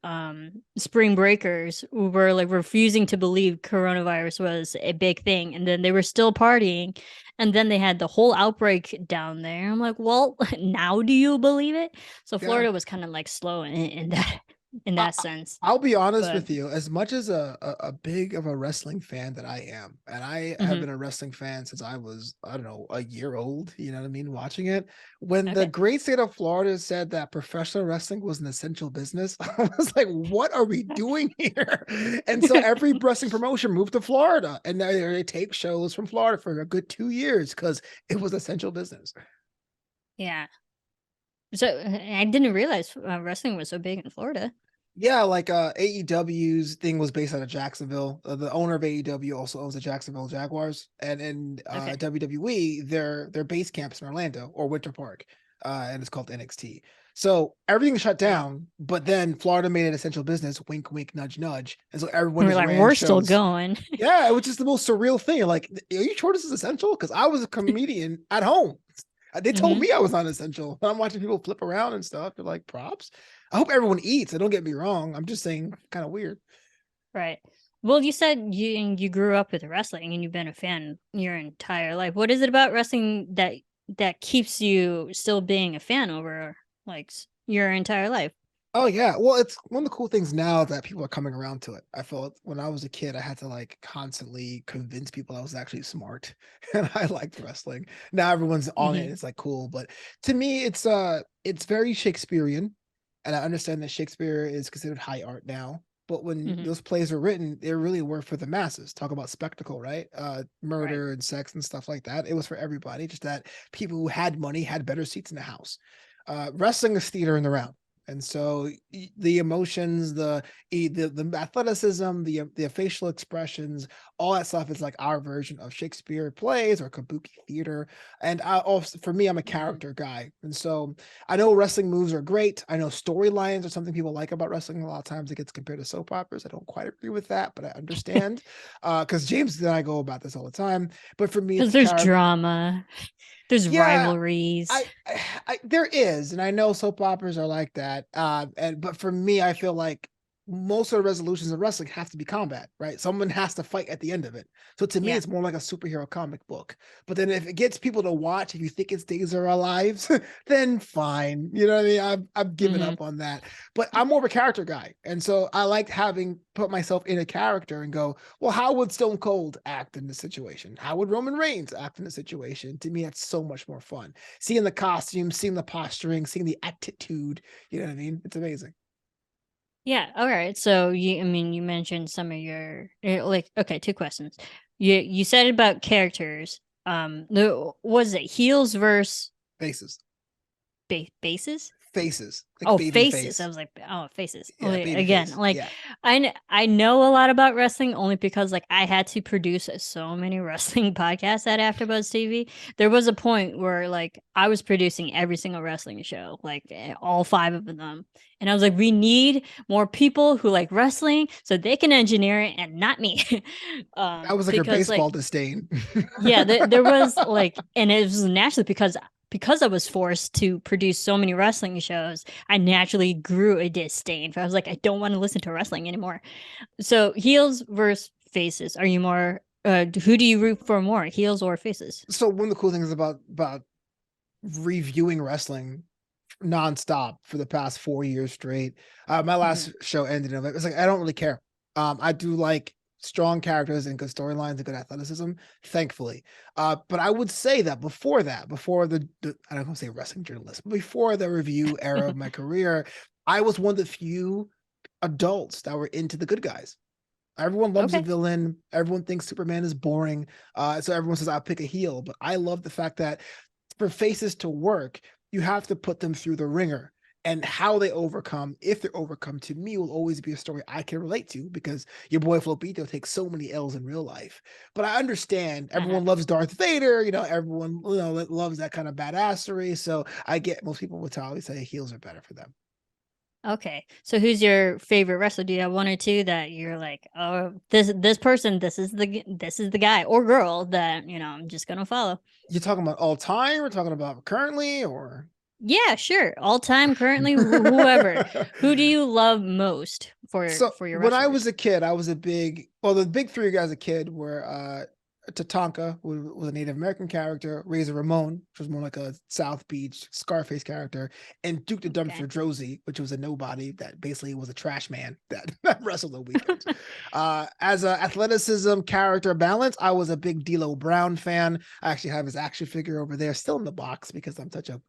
spring breakers were like refusing to believe coronavirus was a big thing, and then they were still partying, and then they had the whole outbreak down there. I'm like, well, now do you believe it? So Yeah. Florida was kind of like slow in that in I, that sense. I'll be honest But with you. As much as a big of a wrestling fan that I am, and I have mhm, been a wrestling fan since I was, I don't know, a year old, you know what I mean, watching it. When the okay. great state of Florida said that professional wrestling was an essential business, I was like, what are we doing here? And so every wrestling promotion moved to Florida, and now they take shows from Florida for a good 2 years because it was essential business. Yeah. So I didn't realize wrestling was so big in Florida. Yeah, like AEW's thing was based out of Jacksonville. The owner of AEW also owns the Jacksonville Jaguars, and in Okay. WWE, their base camp is in Orlando or Winter Park. and it's called NXT. So everything shut Wow. down, but then Florida made it essential business. Wink, wink, nudge, nudge. And so everyone We're just like, ran we're still shows. going. Yeah, which is the most surreal thing. Like, are you sure this is essential? Because I was a comedian at home. They told Hmm. me I was not essential. I'm watching people flip around and stuff. They're like, props. I hope everyone eats. And don't get me wrong. I'm just saying, kind of weird. Right. Well, you said you grew up with wrestling and you've been a fan your entire life. What is it about wrestling that keeps you still being a fan over like your entire life? Oh yeah. Well, it's one of the cool things now that people are coming around to it. I felt when I was a kid, I had to like constantly convince people I was actually smart and I liked wrestling. Now everyone's on it and Hmm. it's like cool. But to me, it's very Shakespearean. And I understand that Shakespeare is considered high art now. But when Hmm. those plays were written, they really were for the masses. Talk about spectacle, right? Right. Murder and sex and stuff like that. It was for everybody, just that people who had money had better seats in the house. Wrestling is theater in the round. And so the emotions, the athleticism, the facial expressions, all that stuff is like our version of Shakespeare plays or kabuki theater. And I also, for me, I'm a Hmm. character guy, and so I know wrestling moves are great. I know storylines are something people like about wrestling. A lot of times it gets compared to soap operas. I don't quite agree with that, but I understand because James and I go about this all the time. But for me, it's Because the there's character. drama, there's Yeah, rivalries. I there is, and I know soap operas are like that. And but for me, I feel like most of the resolutions of wrestling have to be combat, right? Someone has to fight at the end of it. So to me, Yeah. it's more like a superhero comic book. But then if it gets people to watch, if you think it's Days of Our Lives, then fine. You know what I mean? I've given Hmm. up on that. But I'm more of a character guy, and so I like having put myself in a character and go, well, how would Stone Cold act in this situation? How would Roman Reigns act in this situation? To me, that's so much more fun seeing the costumes, seeing the posturing, seeing the attitude. You know what I mean? It's amazing. Yeah. All right. So I mean, you mentioned some of your like. Okay, two questions. You said about characters. Was it heels versus Faces, bases? faces, like Oh, baby faces. I face. was like, oh, faces. Yeah, Okay, baby again, face. like Yeah, I know a lot about wrestling only because like I had to produce so many wrestling podcasts at AfterBuzz TV. There was a point where like I was producing every single wrestling show, like all five of them, and I was like, we need more people who like wrestling so they can engineer it and not me, that was like her because like baseball disdain. yeah, there was like, and it was naturally because I was forced to produce so many wrestling shows, I naturally grew a disdain. I was like, I don't want to listen to wrestling anymore. So heels versus faces. Are you more? Who do you root for more, heels or faces? So one of the cool things about reviewing wrestling nonstop for the past 4 years straight. My Hmm. last show ended in it was like I don't really care. I do like strong characters and good storylines and good athleticism, thankfully. But I would say that before the I don't want to say wrestling journalist, but before the review era of my career, I was one of the few adults that were into the good guys. Everyone loves a Okay. villain. Everyone thinks Superman is boring. So everyone says I'll pick a heel. But I love the fact that for faces to work, you have to put them through the ringer. And how they overcome, if they're overcome, to me will always be a story I can relate to because your boy Flobito takes so many L's in real life. But I understand Uh-huh. everyone loves Darth Vader, everyone loves that kind of badassery. So I get most people would probably say heels are better for them. Okay. So who's your favorite wrestler? Do you have one or two that you're like, oh, this person, this is the guy or girl that I'm just gonna follow? You're talking about all time, we're talking about currently, or Yeah, sure. All time, currently, whoever. Who do you love most so for your when I was wrestlers? a kid, I was the big three guys as a kid were Tatanka, who was a Native American character, Razor Ramon, which was more like a South Beach Scarface character, and Duke the Okay. Dumpster Drozy, which was a nobody that basically was a trash man that wrestled on weekends. As a athleticism character balance, I was a big D'Lo Brown fan. I actually have his action figure over there, still in the box because I'm such a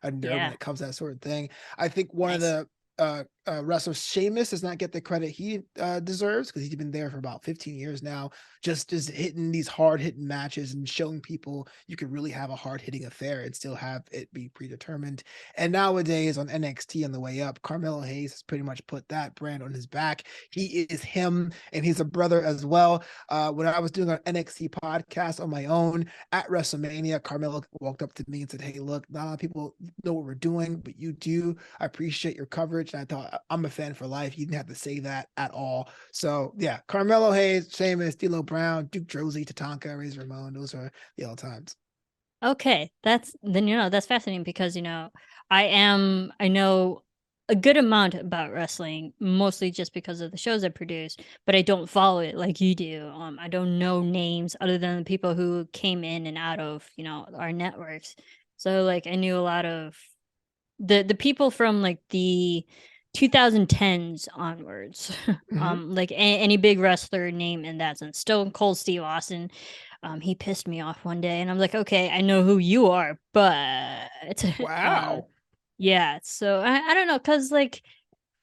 nerd when Yeah. it comes to that sort of thing. I think one of Nice. the wrestler Sheamus does not get the credit he deserves, because he's been there for about 15 years now, just hitting these hard hitting matches and showing people you can really have a hard hitting affair and still have it be predetermined. And nowadays on NXT on the way up, Carmelo Hayes has pretty much put that brand on his back. He is him, and he's a brother as well. When I was doing an NXT podcast on my own at WrestleMania, Carmelo walked up to me and said, "Hey, look, not a lot of people know what we're doing, but you do. I appreciate your coverage." And I thought, I'm a fan for life. You didn't have to say that at all. So yeah, Carmelo Hayes, Sheamus, D'Lo Brown, Duke Josie, Tatanka, Razor Ramon. Those are the all times. Okay, that's fascinating because I know a good amount about wrestling, mostly just because of the shows I produce, but I don't follow it like you do. I don't know names other than the people who came in and out of our networks. So like I knew a lot of the people from like the 2010s onwards. Mhm. Like any big wrestler name in that sense. Stone Cold Steve Austin. He pissed me off one day, and I'm like, okay, I know who you are, but Wow. yeah. So I don't know, cause like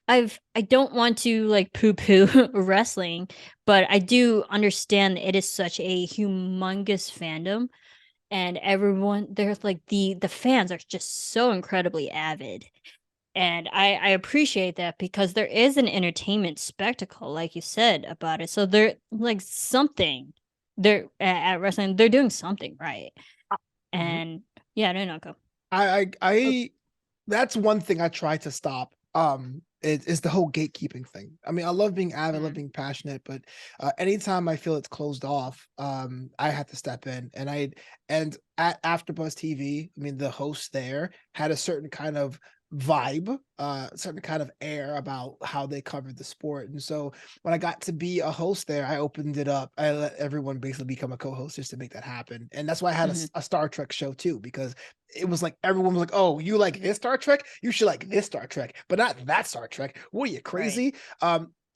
I don't want to like poo poo wrestling, but I do understand that it is such a humongous fandom, and everyone there's like the fans are just so incredibly avid, and I appreciate that because there is an entertainment spectacle, like you said about it. So they're like something. They're at wrestling. They're doing something right. Mhm. And yeah, no, no, go. Oh, I that's one thing I try to stop. Is the whole gatekeeping thing. I mean, I love being avid, I love mm, being passionate, but anytime I feel it's closed off, I have to step in. And at AfterBuzz TV, I mean, the host there had a certain kind of vibe, certain kind of air about how they covered the sport. And so when I got to be a host there, I opened it up. I let everyone basically become a co-host just to make that happen. And that's why I had mhm, a Star Trek show too, because it was like everyone was like, "Oh, you like this Star Trek? You should like this Star Trek, but not that Star Trek. What are you right. crazy?"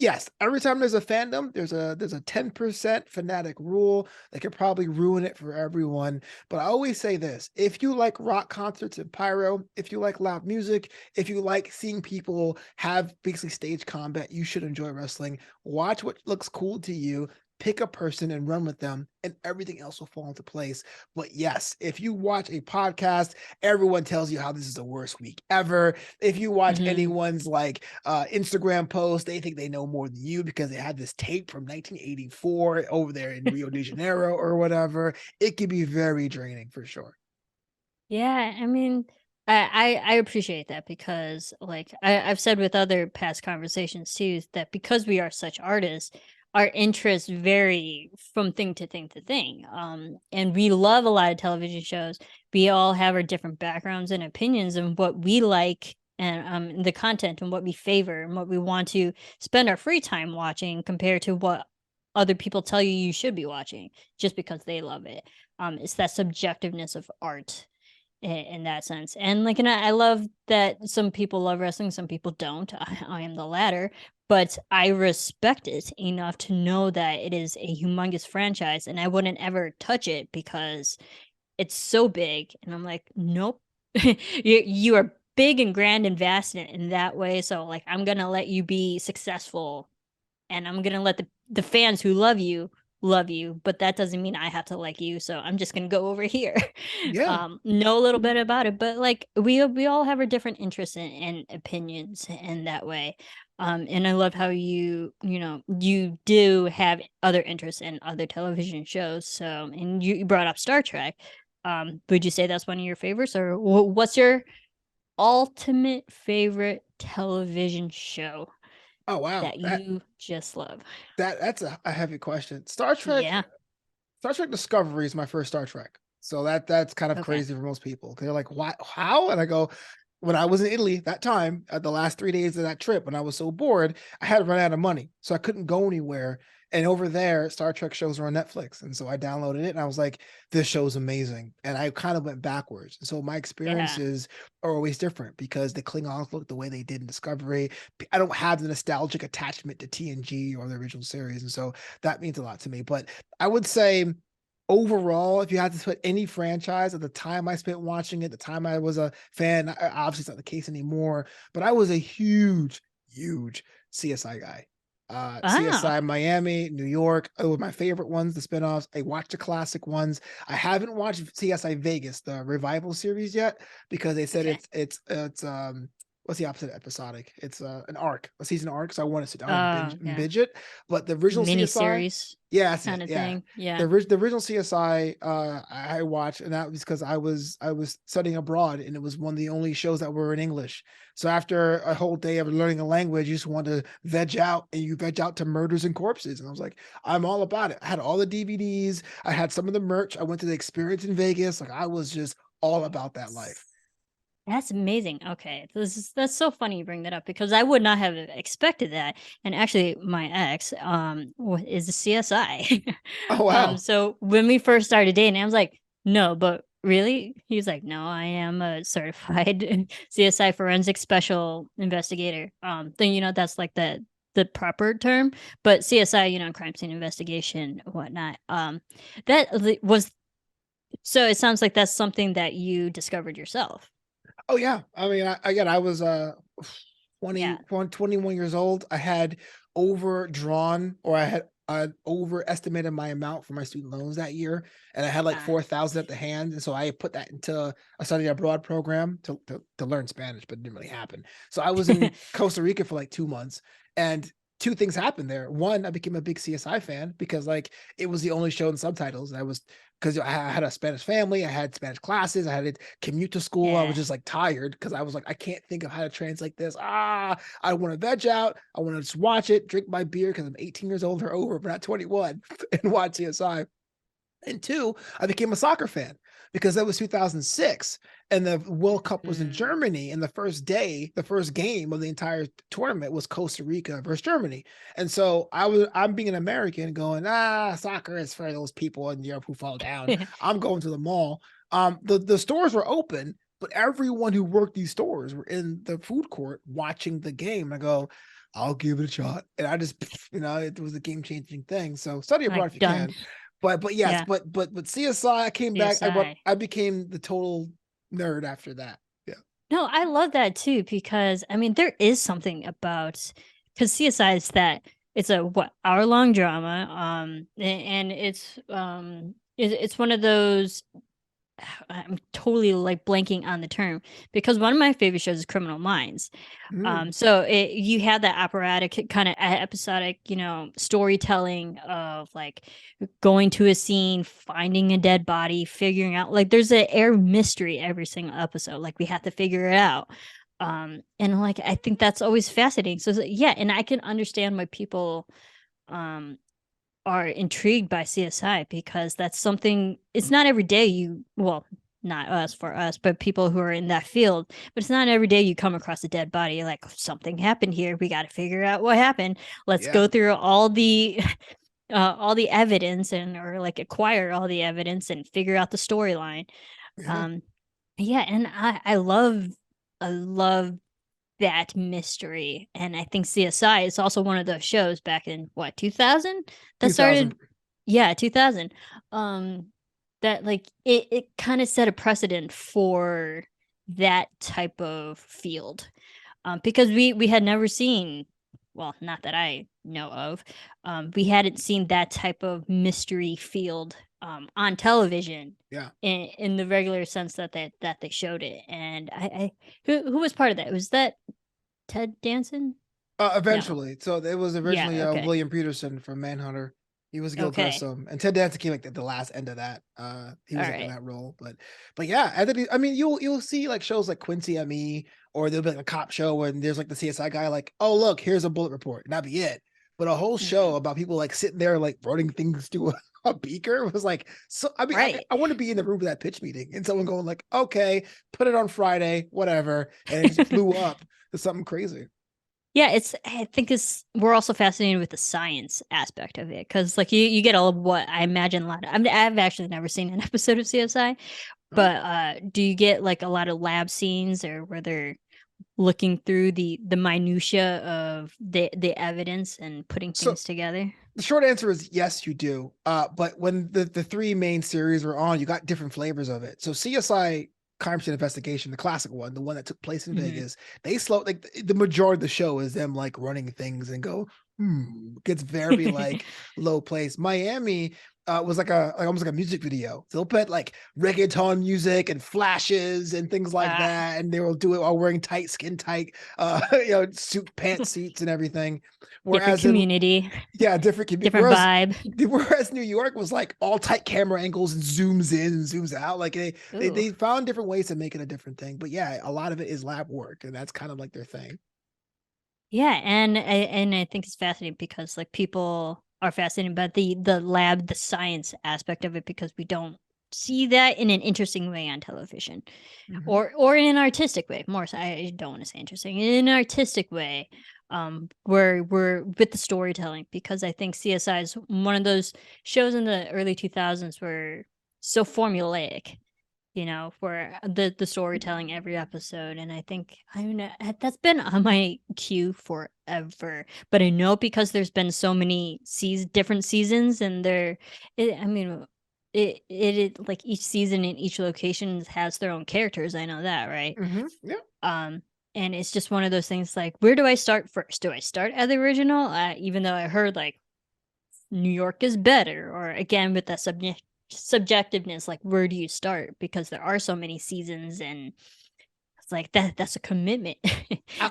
Yes, every time there's a fandom, there's a 10% fanatic rule that could probably ruin it for everyone. But I always say this: if you like rock concerts and pyro, if you like loud music, if you like seeing people have basically stage combat, you should enjoy wrestling. Watch what looks cool to you. Pick a person and run with them, and everything else will fall into place. But yes, if you watch a podcast, everyone tells you how this is the worst week ever. If you watch Mhm. anyone's like Instagram post, they think they know more than you because they had this tape from 1984 over there in Rio de Janeiro or whatever. It can be very draining for sure. Yeah, I mean, I appreciate that because, like, I've said with other past conversations too, that because we are such artists, our interests vary from thing to thing to thing. And we love a lot of television shows. We all have our different backgrounds and opinions and what we like, and the content and what we favor and what we want to spend our free time watching compared to what other people tell you you should be watching just because they love it. It's that subjectiveness of art in that sense. And like, and I love that some people love wrestling, some people don't. I am the latter, but I respect it enough to know that it is a humongous franchise, and I wouldn't ever touch it because it's so big. And I'm like, nope, you are big and grand and vast in that way. So like, I'm gonna let you be successful, and I'm gonna let the fans who love you, but that doesn't mean I have to like you. So I'm just gonna go over here. Yeah. Know a little bit about it, but like we all have our different interests and opinions in that way. And I love how you do have other interests in other television shows. So, and you brought up Star Trek. Would you say that's one of your favorites, or what's your ultimate favorite television show Oh wow. that That you just love? that's a heavy question. Star Trek Yeah. Star Trek Discovery is my first Star Trek. So that's kind of Okay. crazy for most people. They're like, "Why? How?" And I go, when I was in Italy that time, the last 3 days of that trip, when I was so bored, I had run out of money, so I couldn't go anywhere. And over there, Star Trek shows were on Netflix, and so I downloaded it, and I was like, "This show's amazing." And I kind of went backwards. And so my Yeah. experiences are always different because the Klingons look the way they did in Discovery. I don't have the nostalgic attachment to TNG or the original series, and so that means a lot to me. But I would say overall, if you had to put any franchise at the time I spent watching it, the time I was a fan, obviously it's not the case anymore, but I was a huge, huge CSI guy. Oh, CSI Miami, New York, were my favorite ones, the spinoffs. I watched the classic ones. I haven't watched CSI Vegas, the revival series yet, because they said okay. it's what's the opposite of episodic? It's an arc, a season arc. So I want to sit down and Yeah. binge it. But the original Mini CSI, series yeah, that's kind it. of Yeah. thing. Yeah. The original CSI I watched, and that was because I was studying abroad, and it was one of the only shows that were in English. So after a whole day of learning a language, you just want to veg out, and you veg out to murders and corpses. And I was like, I'm all about it. I had all the DVDs, I had some of the merch, I went to the experience in Vegas. Like I was just all about that life. That's amazing. Okay. That's so funny you bring that up because I would not have expected that. And actually my ex is a CSI. Oh wow. So when we first started dating, I was like, "No, but really?" He was like, "No, I am a certified CSI forensic special investigator." Then that's like the proper term, but CSI, crime scene investigation, whatnot. Was so it sounds like that's something that you discovered yourself. Oh yeah. I mean, again, I was Yeah. 21 years old. I had overdrawn, or I had overestimated my amount for my student loans that year, and I had like Uh, 4,000 at the hand, and so I put that into a study abroad program to learn Spanish, but it didn't really happen. So I was in Costa Rica for like 2 months, and two things happened there. One, I became a big CSI fan because like it was the only show in subtitles. And I was because I had a Spanish family, I had Spanish classes, I had to commute to school. I was yeah. just like tired because I was like, I can't think of how to translate this. I want to veg out. I want to just watch it, drink my beer because I'm 18 years old or over, but not 21, and watch CSI. And two, I became a soccer fan because that was 2006 and the World Cup was in Mm. Germany. And the first game of the entire tournament was Costa Rica versus Germany. And so I'm being an American going, soccer is for those people in Europe who fall down. I'm going to the mall. The stores were open, but everyone who worked these stores were in the food court watching the game. And I go, I'll give it a shot. And I just, it was a game changing thing. So study abroad Like if you done. can. But yes, Yeah. but CSI, I came back. CSI. I became the total nerd after that. Yeah. No, I love that too because I mean there is something about because CSI is that it's a what hour long drama and it's one of those I'm totally like blanking on the term because one of my favorite shows is Criminal Minds. Mm, So you have that operatic kind of episodic, storytelling of like going to a scene, finding a dead body, figuring out like there's an air mystery every single episode. Like we have to figure it out. And like I think that's always fascinating. So yeah, and I can understand why people um are intrigued by CSI because that's something it's not every day not us for us, but people who are in that field, but it's not every day you come across a dead body. You're like something happened here. We got to figure out what happened. Let's yeah. go through all the evidence and or like acquire all the evidence and figure out the storyline. Yeah. Um, yeah, and I love that mystery. And I think CSI is also one of those shows back in what 2000 that 2000. started. Yeah, 2000. Um, that like it kind of set a precedent for that type of field. Because we had never seen, well, not that I know of, we hadn't seen that type of mystery field on television Yeah. in the regular sense that they showed it. And I who was part of that? Was that Ted Danson? No. Eventually. So it was Yeah. originally Okay. William Peterson from Manhunter. He was Gil Okay. Grissom, and Ted Danson came like the last end of that. He All was like in right. that role, but yeah, I mean, you'll see like shows like Quincy M.E. or there'll be like a cop show and there's like the CSI guy, like, oh look, here's a bullet report, and that'd be it. But a whole show Mhm. about people like sitting there like running things to a beaker was like, so I mean, Right. I want to be in the room for that pitch meeting and someone going like, okay, put it on Friday, whatever, and it just blew up to something crazy. Yeah, I think it's we're also fascinated with the science aspect of it because like you get all of what I imagine a lot of I've actually never seen an episode of CSI, Oh. but do you get like a lot of lab scenes or where they're looking through the minutia of the evidence and putting So things together? the short answer is yes, you do. But when the three main series were on, you got different flavors of it. So CSI Crime Scene Investigation, the classic one, the one that took place in Hmm. Vegas, they slow like the majority of the show is them like running things and go, gets very like low place. Miami was like almost like a music video. So they'll put like reggaeton music and flashes and things like Ah, that, and they will do it while wearing tight skin tight, suit pantsuits and everything. different Whereas in community, yeah, different community. different vibe. Whereas New York was like all tight camera angles and zooms in and zooms out. Like Ooh. they found different ways to make it a different thing. But yeah, a lot of it is lab work, and that's kind of like their thing. Yeah, and I think it's fascinating because like people are fascinated about the lab, the science aspect of it because we don't see that in an interesting way on television, Mhm. or in an artistic way. More, so I don't want to say interesting, in an artistic way, where we're with the storytelling because I think CSI is one of those shows in the early 2000s were so formulaic, for the storytelling every episode. And I think that's been on my queue forever. But I know because there's been so many different seasons, and I mean, it like each season in each location has their own characters. I know that, right? Yeah. Um, and it's just one of those things. Like, where do I start first? Do I start at the original? Even though I heard like New York is better, or again with that subjectiveness, like where do you start? Because there are so many seasons, and it's like that's a commitment.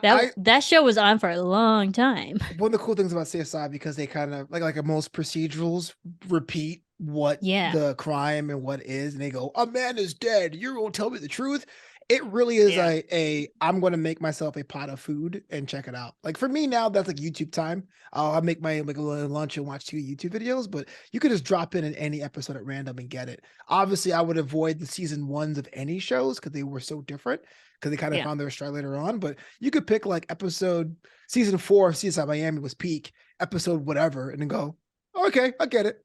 that I that show was on for a long time. One of the cool things about CSI because they kind of like most procedurals repeat what Yeah. the crime and what is, and they go, "A man is dead. You're gonna tell me the truth." It really is Yeah. a I'm gonna make myself a pot of food and check it out. Like for me now, that's like YouTube time. I'll make my like a little lunch and watch 2 YouTube videos, but you could just drop in any episode at random and get it. Obviously, I would avoid the season ones of any shows because they were so different because they kind of Yeah. found their stride later on. But you could pick like episode season 4 of CSI Miami was peak, episode whatever, and then go, okay, I get it.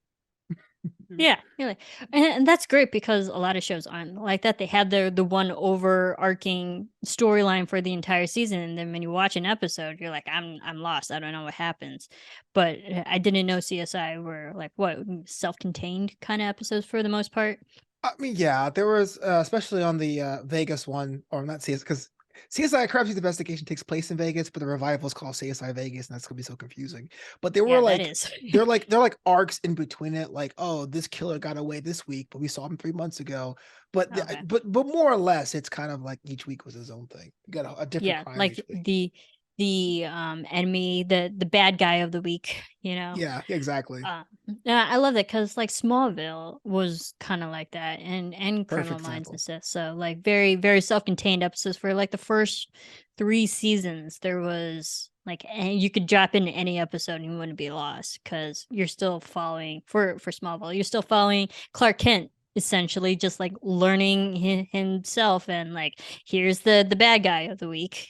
Yeah, yeah, and that's great because a lot of shows aren't like that. They have the one overarching storyline for the entire season, and then when you watch an episode, you're like, I'm lost. I don't know what happens. But I didn't know CSI were like what self-contained kind of episodes for the most part. I mean, yeah, there was especially on the Vegas one, or not CS, because CSI Crime Scene Investigation takes place in Vegas, but the revival is called CSI Vegas, and that's gonna be so confusing. But there were Yeah, that like is. they're like arcs in between it, like, oh, this killer got away this week, but we saw him 3 months ago. But Okay. but more or less, it's kind of like each week was his own thing. You got a different Yeah, crime like each week. the enemy, the bad guy of the week, you know. Yeah, exactly. Uh, yeah, I love that because like Smallville was kind of like that, and Perfect Criminal Minds and example. stuff. So like very very self-contained episodes for like the first 3 seasons. There was like and you could drop in any episode and you wouldn't be lost because you're still following for Smallville. You're still following Clark Kent essentially, just like learning himself, and like here's the bad guy of the week.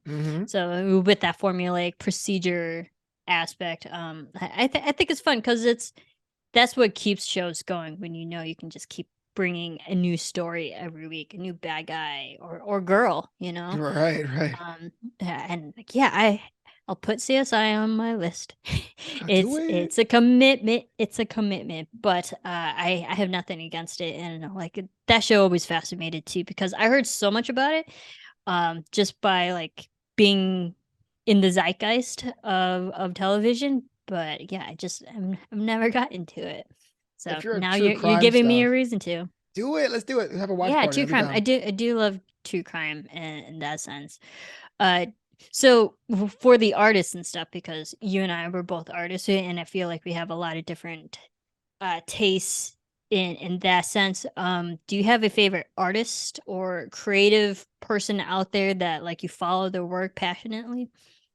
Hmm. So with that formulaic procedure aspect, I think it's fun because that's what keeps shows going when you can just keep bringing a new story every week, a new bad guy or girl, Right, right. and like, yeah, I'll put CSI on my list. Do it's it. it's a commitment. It's a commitment, but I have nothing against it, and like that show always fascinated too because I heard so much about it, just by like being in the zeitgeist of television. But yeah, I've never got into it. So If you're a now true you're crime giving me a stuff, reason to. do it. Let's do it. Have a watch Yeah, party. true I'll be crime. I down. do love true crime in that sense. Uh, so for the artists and stuff, because you and I were both artists, and I feel like we have a lot of different tastes in that sense. Do you have a favorite artist or creative person out there that like you follow their work passionately,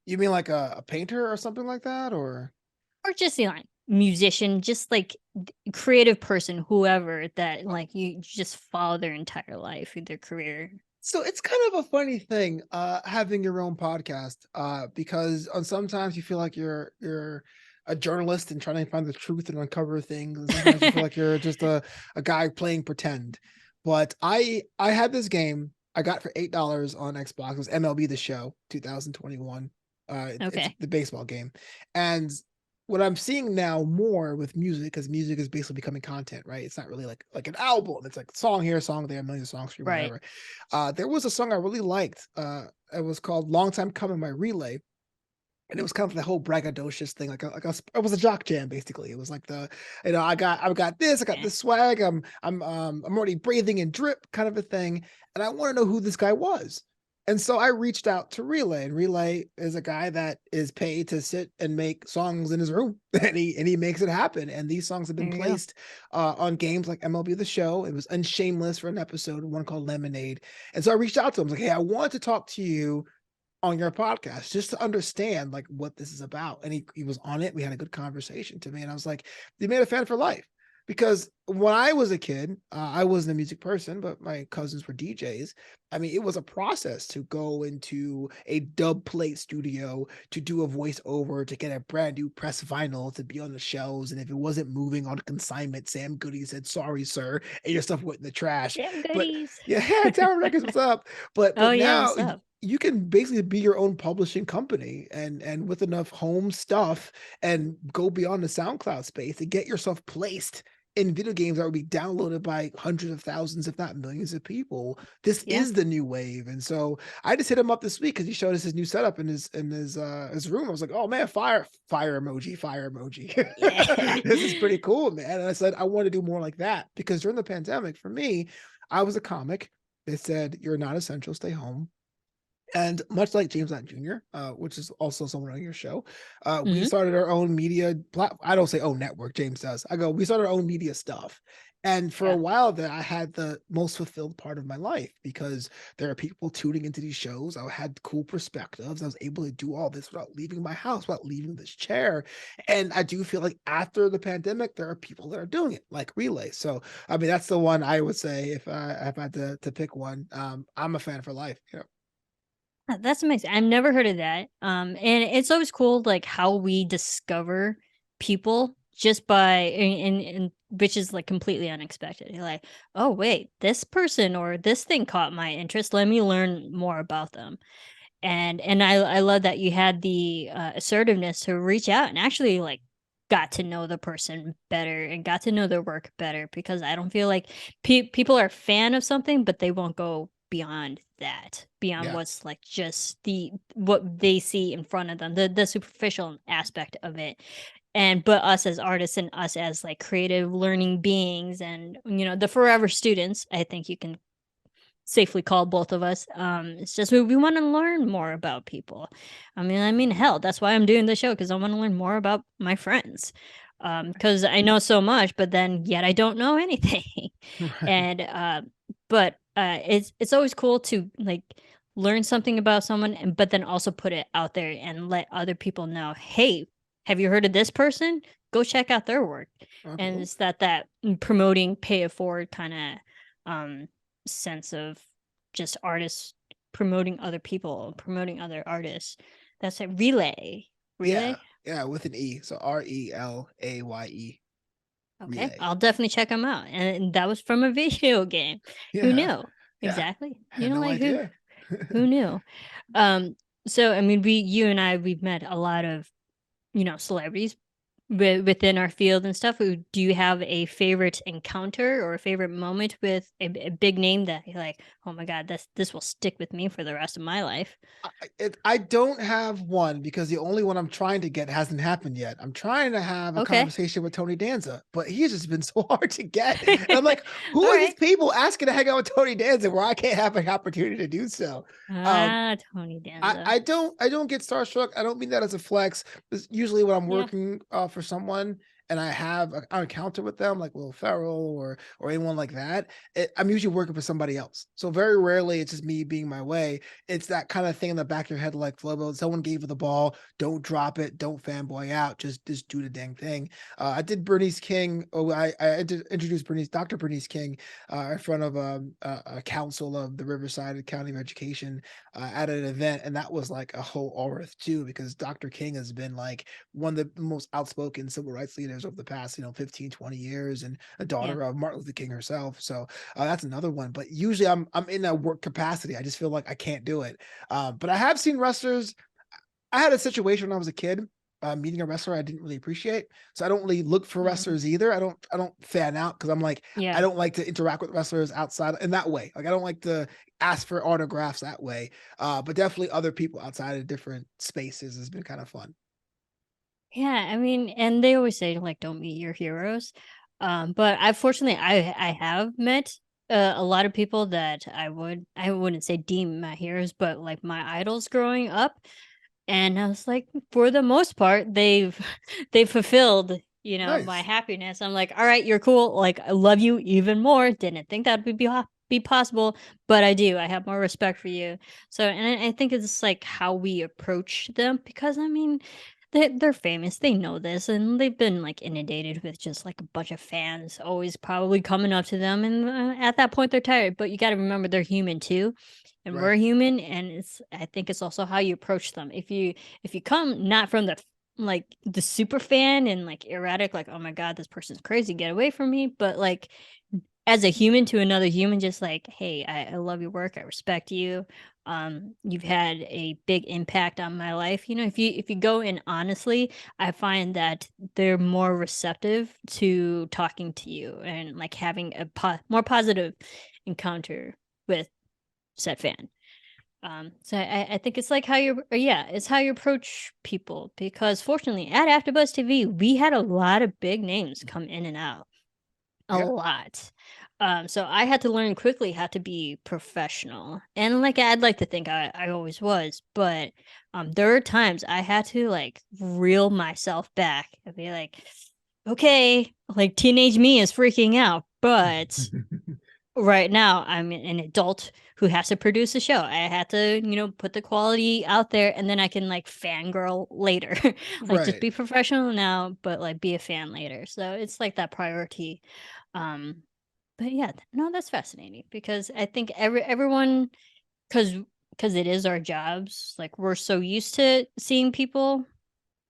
You mean like a painter or something like that, or? or just like musician, just like creative person, whoever that like you just follow their entire life, their career? So it's kind of a funny thing, having your own podcast, because on sometimes you feel like you're a journalist and trying to find the truth and uncover things, and sometimes you feel like you're just a guy playing pretend. But I had this game I got for $8 on Xbox. It was MLB The Show 2021. It's Okay. the baseball game, and what I'm seeing now more with music, because music is basically becoming content, right? It's not really like an album. It's like song here, song there, a million songs for you, Right. whatever. There was a song I really liked. It was called "Long Time Coming" by Relay, and it was kind of the whole braggadocious thing, it was a jock jam basically. It was like I got this, I got Okay. this swag, I'm already breathing in drip kind of a thing, and I want to know who this guy was. And so I reached out to Relay, and Relay is a guy that is paid to sit and make songs in his room, and he makes it happen. And these songs have been There you go. placed on games like MLB The Show. It was Unshameless for an episode, one called Lemonade. And so I reached out to him, I was like, hey, I want to talk to you on your podcast just to understand like what this is about. And he was on it. We had a good conversation to me. And I was like, you made a fan for life. Because when I was a kid, I wasn't a music person, but my cousins were DJs. I mean, it was a process to go into a dub plate studio to do a voiceover, to get a brand new press vinyl to be on the shelves. And if it wasn't moving on consignment, Sam Goody said, sorry, sir, and your stuff went in the trash. Damn But goodies. yeah, Tower Records, what's up? But Oh yeah, now what's up? you can basically be your own publishing company, and with enough home stuff and go beyond the SoundCloud space to get yourself placed in video games that would be downloaded by hundreds of thousands, if not millions of people. This Yeah. is the new wave. And so I just hit him up this week because he showed us his new setup in his room. I was like, oh man, fire emoji, fire emoji. Yeah. This is pretty cool, man. And I said, I want to do more like that, because during the pandemic, for me, I was a comic. They said, you're not essential, stay home. And much like James Knight Jr., which is also someone on your show, we Mhm. started our own media I don't say own network, James does. We started our own media stuff. And for a Yeah. while there, I had the most fulfilled part of my life, because there are people tuning into these shows. I had cool perspectives. I was able to do all this without leaving my house, without leaving this chair. And I do feel like after the pandemic, there are people that are doing it, like Relay. So, I mean, that's the one I would say if I had to pick one. I'm a fan for life. That's amazing. I've never heard of that. And it's always cool, like how we discover people just by and which is like completely unexpected. You're like, oh wait, this person or this thing caught my interest. Let me learn more about them. And I love that you had the assertiveness to reach out and actually like got to know the person better and got to know their work better, because I don't feel like people are a fan of something, but they won't go beyond that, beyond Yeah. what's like just what they see in front of them, the superficial aspect of it. And but us as artists and us as like creative learning beings and the forever students, I think you can safely call both of us. It's just we want to learn more about people. I mean, hell, that's why I'm doing the show, because I want to learn more about my friends. Because I know so much, but then yet I don't know anything. Right. And but it's always cool to like learn something about someone, and but then also put it out there and let other people know, hey, have you heard of this person? Go check out their work. Oh, And cool. it's that promoting pay it forward kind of sense of just artists promoting other people, promoting other artists. That's a relay. Yeah. Relay? Yeah. With an E. So RELAYE. Okay. Relay. I'll definitely check them out. And that was from a video game. Who Yeah. knew? Yeah. Exactly. Had no Like who idea. who knew? Um so I mean you and I, we've met a lot of, celebrities within our field and stuff. Do you have a favorite encounter or a favorite moment with a big name that you're like, oh my god, this will stick with me for the rest of my life? I don't have one, because the only one I'm trying to get hasn't happened yet. I'm trying to have a Okay. conversation with Tony Danza, but he's just been so hard to get. And I'm like, who All are these right. people asking to hang out with Tony Danza where I can't have an opportunity to do so? Um, Tony I, Danza. I don't I don't get starstruck. I don't mean that as a flex. It's usually when I'm Yeah. working for someone and I have an encounter with them, like Will Ferrell or anyone like that, I'm usually working for somebody else. So very rarely it's just me being my way. It's that kind of thing in the back of your head, like Flobo. Someone gave you the ball, don't drop it, don't fanboy out, just do the dang thing. I did Bernice King. Oh, I did introduce Dr. Bernice King, in front of a council of the Riverside County of Education, at an event, and that was like a whole aura too, because Dr. King has been like one of the most outspoken civil rights leaders over the past 15, 20 years, and a Yeah. daughter of Martin Luther King herself. So that's another one. But usually I'm in a work capacity. I just feel like I can't do it. But I have seen wrestlers. I had a situation when I was a kid. meeting a wrestler I didn't really appreciate. So I don't really look for Mm, wrestlers either. I don't fan out because I'm like, I yeah. don't like to interact with wrestlers outside in that way. Like I don't like to ask for autographs that way. But definitely other people outside of different spaces has been kind of fun. Yeah, I mean, and they always say like don't meet your heroes. But I fortunately I have met a lot of people that I wouldn't say deem my heroes, but like my idols growing up. And I was like, for the most part, they've they've fulfilled, my Nice. happiness. I'm like, all right, you're cool. Like, I love you even more. Didn't think that would be possible, but I do. I have more respect for you. So, and I think it's like how we approach them because I mean, they're famous. They know this, and they've been like inundated with just like a bunch of fans always probably coming up to them, and at that point they're tired. But you got to remember they're human too, and Right. we're human, and I think it's also how you approach them. If you come not from like the super fan and like erratic, like, oh my god, this person's crazy, get away from me, but like as a human to another human, just like, hey, I love your work, I respect you. You've had a big impact on my life. If you go in honestly, I find that they're more receptive to talking to you and like having a more positive encounter with said fan. So I think it's like how yeah, it's how you approach people because fortunately at AfterBuzz TV, we had a lot of big names come in and out, a Yeah. lot. So I had to learn quickly how to be professional, and like I'd like to think I always was, but there are times I had to like reel myself back and be like, okay, like teenage me is freaking out, but right now, I'm an adult who has to produce a show. I had to, put the quality out there and then I can like fangirl later. Like just Right. be professional now, but like be a fan later. So it's like that priority. Um, but yeah, no, that's fascinating because I think everyone because it is our jobs, like we're so used to seeing people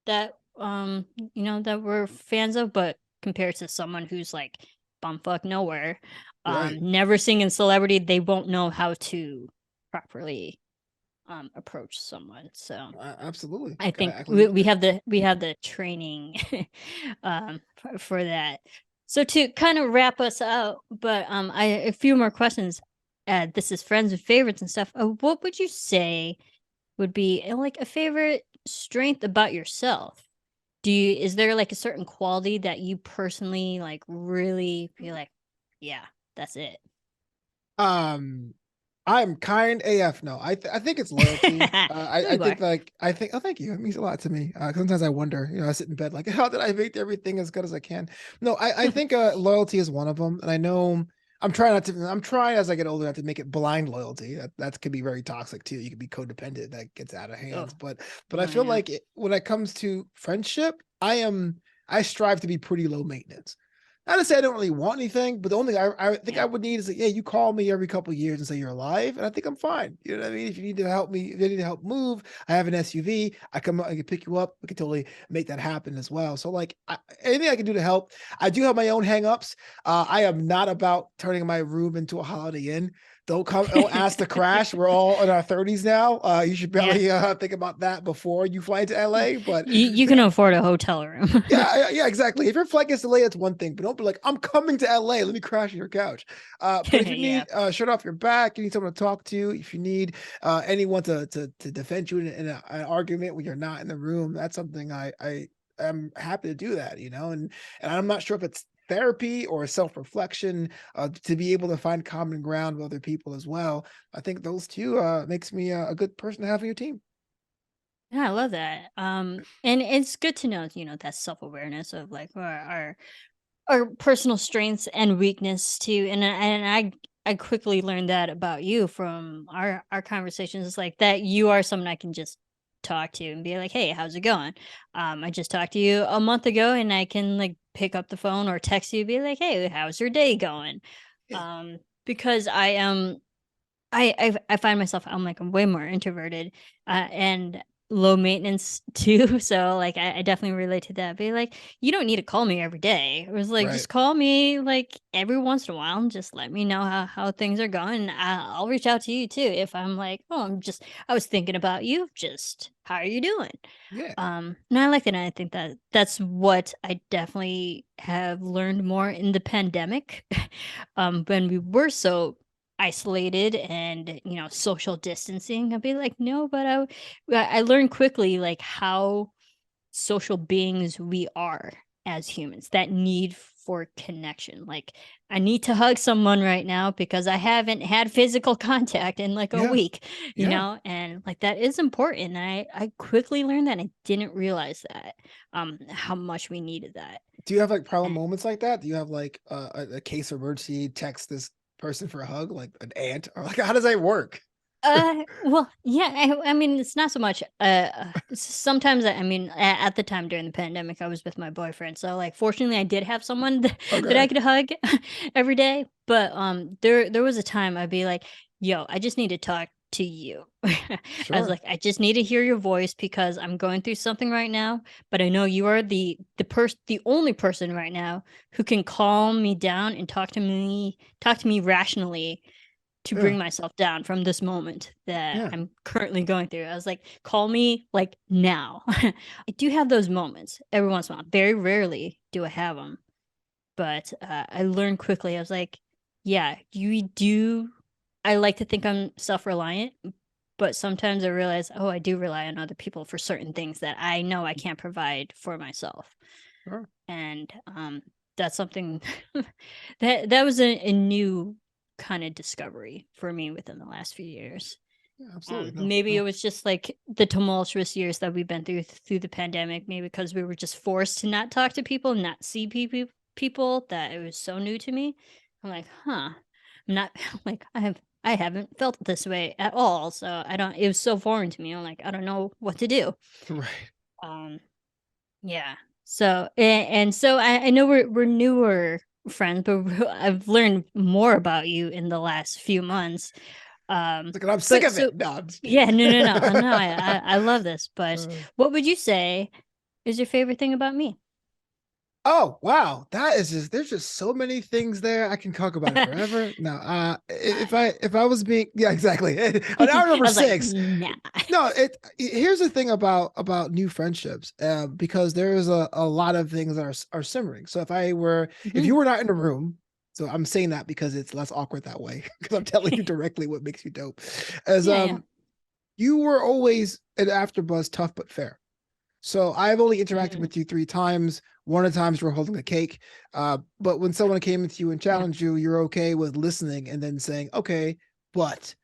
that that we're fans of, but compared to someone who's like bumfuck nowhere, Right. never seeing a celebrity, they won't know how to properly approach someone. So Absolutely. I I, think I we, completely we agree. have the training for that. So to kind of wrap us out, but I a few more questions. This is friends and favorites and stuff. What would you say would be like a favorite strength about yourself? Is there like a certain quality that you personally like really feel like, yeah, that's it? Um, I'm kind AF. No, I think it's loyalty. I You think are. like I think oh thank you. It means a lot to me. Sometimes I wonder, I sit in bed like, how did I make everything as good as I can? No, I think loyalty is one of them, and I know I'm trying as I get older not to make it blind loyalty. That could be very toxic too. You could be codependent. That gets out of hands. Oh, But I oh feel yeah. like when it comes to friendship, I strive to be pretty low maintenance. Not to say I don't really want anything, but the only thing I think I Yeah. would need is like, yeah, you call me every couple of years and say you're alive, and I think I'm fine. You know what I mean? If you need to help me, if you need to help move, I have an SUV. I can pick you up. We can totally make that happen as well. So like anything I can do to help. I do have my own hangups. I am not about turning my room into a Holiday Inn. Don't ask to crash. We're all in our 30s now. You should Yeah. probably think about that before you fly to LA. But You can afford a hotel room. yeah, exactly. If your flight gets delayed, it's one thing, but don't be like, I'm coming to LA. Let me crash on your couch. But if you Yeah. need shirt off your back, you need someone to talk to, if you need anyone to defend you an argument when you're not in the room, that's something I am happy to do that, and I'm not sure if it's therapy or self-reflection to be able to find common ground with other people as well. I think those two makes me a good person to have on your team. Yeah, I love that. And it's good to know, that self-awareness of like our personal strengths and weakness too. And I quickly learned that about you from our conversations. It's like that you are someone I can just talk to and be like, "Hey, how's it going?" I just talked to you a month ago, and I can like pick up the phone or text you, be like, "Hey, how's your day going?" Yeah. Because I am I find myself I'm like I'm way more introverted, and low maintenance too. So like I definitely relate to that. Be like, you don't need to call me every day. It was like, Right. just call me like every once in a while and just let me know how things are going. I'll reach out to you too if I'm like, oh, I was thinking about you. Just how are you doing? Yeah. And I like that. And I think that that's what I definitely have learned more in the pandemic. When we were so isolated and social distancing, I'd be like, no, but I learned quickly like how social beings we are as humans, that need for connection. Like, I need to hug someone right now because I haven't had physical contact in like a Yeah. week, Yeah. and like that is important. And I quickly learned that. I didn't realize that how much we needed that. Do you have like problem And moments like that? Do you have like a case of emergency text this person for a hug, like an aunt, or like how does that work? well, yeah, I mean, it's not so much. Sometimes, I mean, at the time during the pandemic, I was with my boyfriend, so like, fortunately, I did have someone that I Okay. could hug every day. But there was a time I'd be like, "Yo, I just need to talk to you." I was Sure. like, "I just need to hear your voice because I'm going through something right now, but I know you are the only person right now who can calm me down and talk to me rationally." To Yeah. bring myself down from this moment that Yeah. I'm currently going through. I was like, call me like now. I do have those moments every once in a while. Very rarely do I have them, but I learned quickly. I was like, yeah, you do. I like to think I'm self reliant, but sometimes I realize, oh, I do rely on other people for certain things that I know I can't provide for myself. Sure. And that's something that was a new kind of discovery for me within the last few years. Yeah, absolutely. No, Maybe it no. was just like the tumultuous years that we've been through the pandemic, maybe because we were just forced to not talk to people, not see people, that it was so new to me. I'm like, huh, I'm not like I haven't felt this way at all. So I don't, it was so foreign to me. I'm like, I don't know what to do. Right. Um, yeah. So and so I know we're newer friends, but I've learned more about you in the last few months. Um, Like, I'm sick but of it. so No, I'm just yeah, kidding. no, no. I love this. But Uh, what would you say is your favorite thing about me? Oh, wow. That is just there's just so many things there. I can talk about it forever. No, I if I was being yeah, exactly. On hour I number was like, six. nah. No, here's the thing about new friendships, because there is a lot of things that are simmering. So if Mhm. you were not in the room, so I'm saying that because it's less awkward that way, because I'm telling you directly what makes you dope. As Yeah, yeah. you were always an AfterBuzz tough but fair. So I've only interacted Mm, with you 3 times. One of the times we're holding a cake. But when someone came into you and yeah. challenged you, you're okay with listening and then saying, okay, but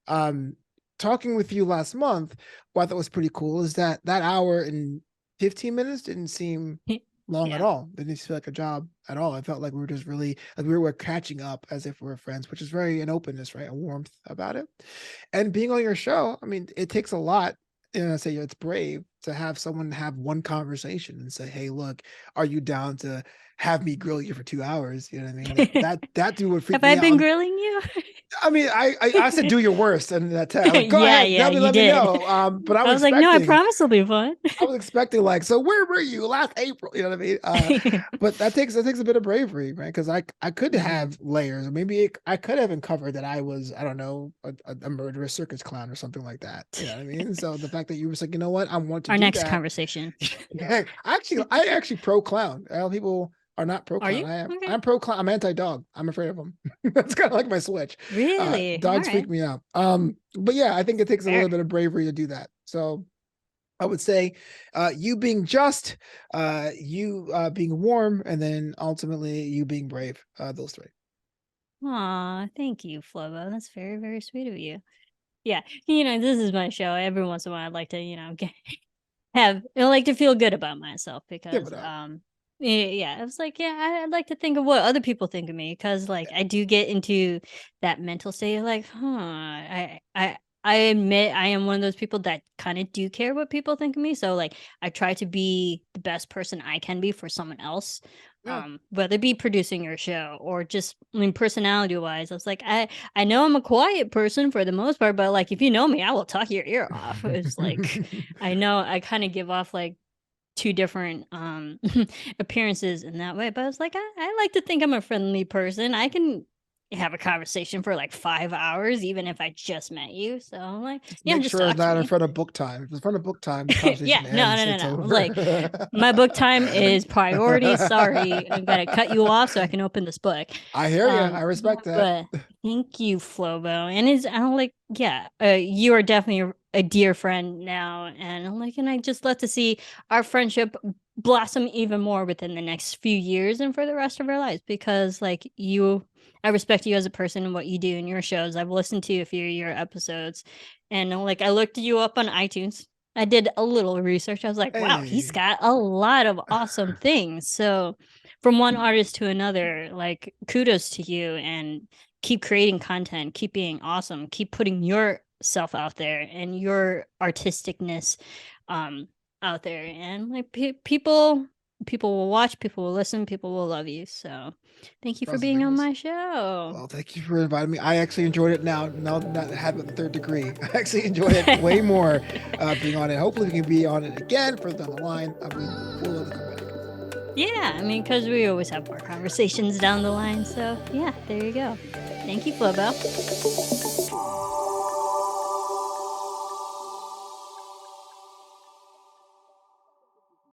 um talking with you last month, what I thought was pretty cool is that that hour and 15 minutes didn't seem long at Yeah. all. It didn't feel like a job at all. I felt like we were just really like we were catching up as if we were friends, which is very an openness, right? A warmth about it. And being on your show, I mean, it takes a lot. And I say it's brave to have someone have one conversation and say, "Hey, look, are you down to have me grill you for 2 hours?" You know what I mean? That dude would freak Have I me been out. grilling you? I mean, I said do your worst, and that time like go Yeah, ahead, yeah, you let me did. know. But I was like, no, I promise it'll be fun. I was expecting like, so where were you last April? You know what I mean? But that takes a bit of bravery, right? Because I could Mhm. have layers, or maybe I could have uncovered that I was, I don't know, a murderous circus clown or something like that. You know what I mean? So the fact that you were like, you know what, I want to Our do next that. conversation. Yeah, I actually pro clown. People are not pro Are clown. you? Okay. I'm pro clown. I'm anti dog. I'm afraid of them. That's kind of like my switch. Really? All Dogs right. freak me out. But yeah, I think it takes a little Fair. bit of bravery to do that. So I would say you being just, you being warm, and then ultimately you being brave. Those three. Aw, thank you, Flobo. That's very, very sweet of you. Yeah, this is my show. Every once in a while, I'd like to, I like to feel good about myself Give because, it up. yeah, I was like, yeah, I'd like to think of what other people think of me because, like, I do get into that mental state of like, huh, I admit I am one of those people that kind of do care what people think of me. So, like, I try to be the best person I can be for someone else. Yeah. Whether it be producing your show or just, I mean, personality wise, I was like, I know I'm a quiet person for the most part, but like if you know me, I will talk your ear off. It's like I know I kind of give off like two different appearances in that way, but I was like, I like to think I'm a friendly person. I can have a conversation for like 5 hours even if I just met you. So I'm like, Just yeah, make just sure it's talk to not in me. front of book time. If it's in front of book time, the Yeah, conversation no, ends. no, It's no, no. Like over. my book time is priority. Sorry, I gotta cut you off so I can open this book. I hear you. I respect that. But thank you, Flobo. And I'm like, yeah, you are definitely a dear friend now, and I'm like, and I just love to see our friendship blossom even more within the next few years and for the rest of our lives, because like I respect you as a person and what you do in your shows. I've listened to a few of your episodes, and like I looked you up on iTunes. I did a little research. I was like, wow, he's Hey. got a lot of awesome things. So from one artist to another, like kudos to you, and keep creating content, keep being awesome, keep putting yourself out there and your artisticness out there, and like people will watch, people will listen, people will love you. So thank you for Cross the being on fingers. my show. Well, thank you for inviting me. I actually enjoyed it now that I had the third degree. I actually enjoyed it way more being on it. Hopefully we can be on it again further down the line. We'll love to come back. Yeah, I mean, because we always have more conversations down the line. So yeah, there you go. Thank you, Flobo.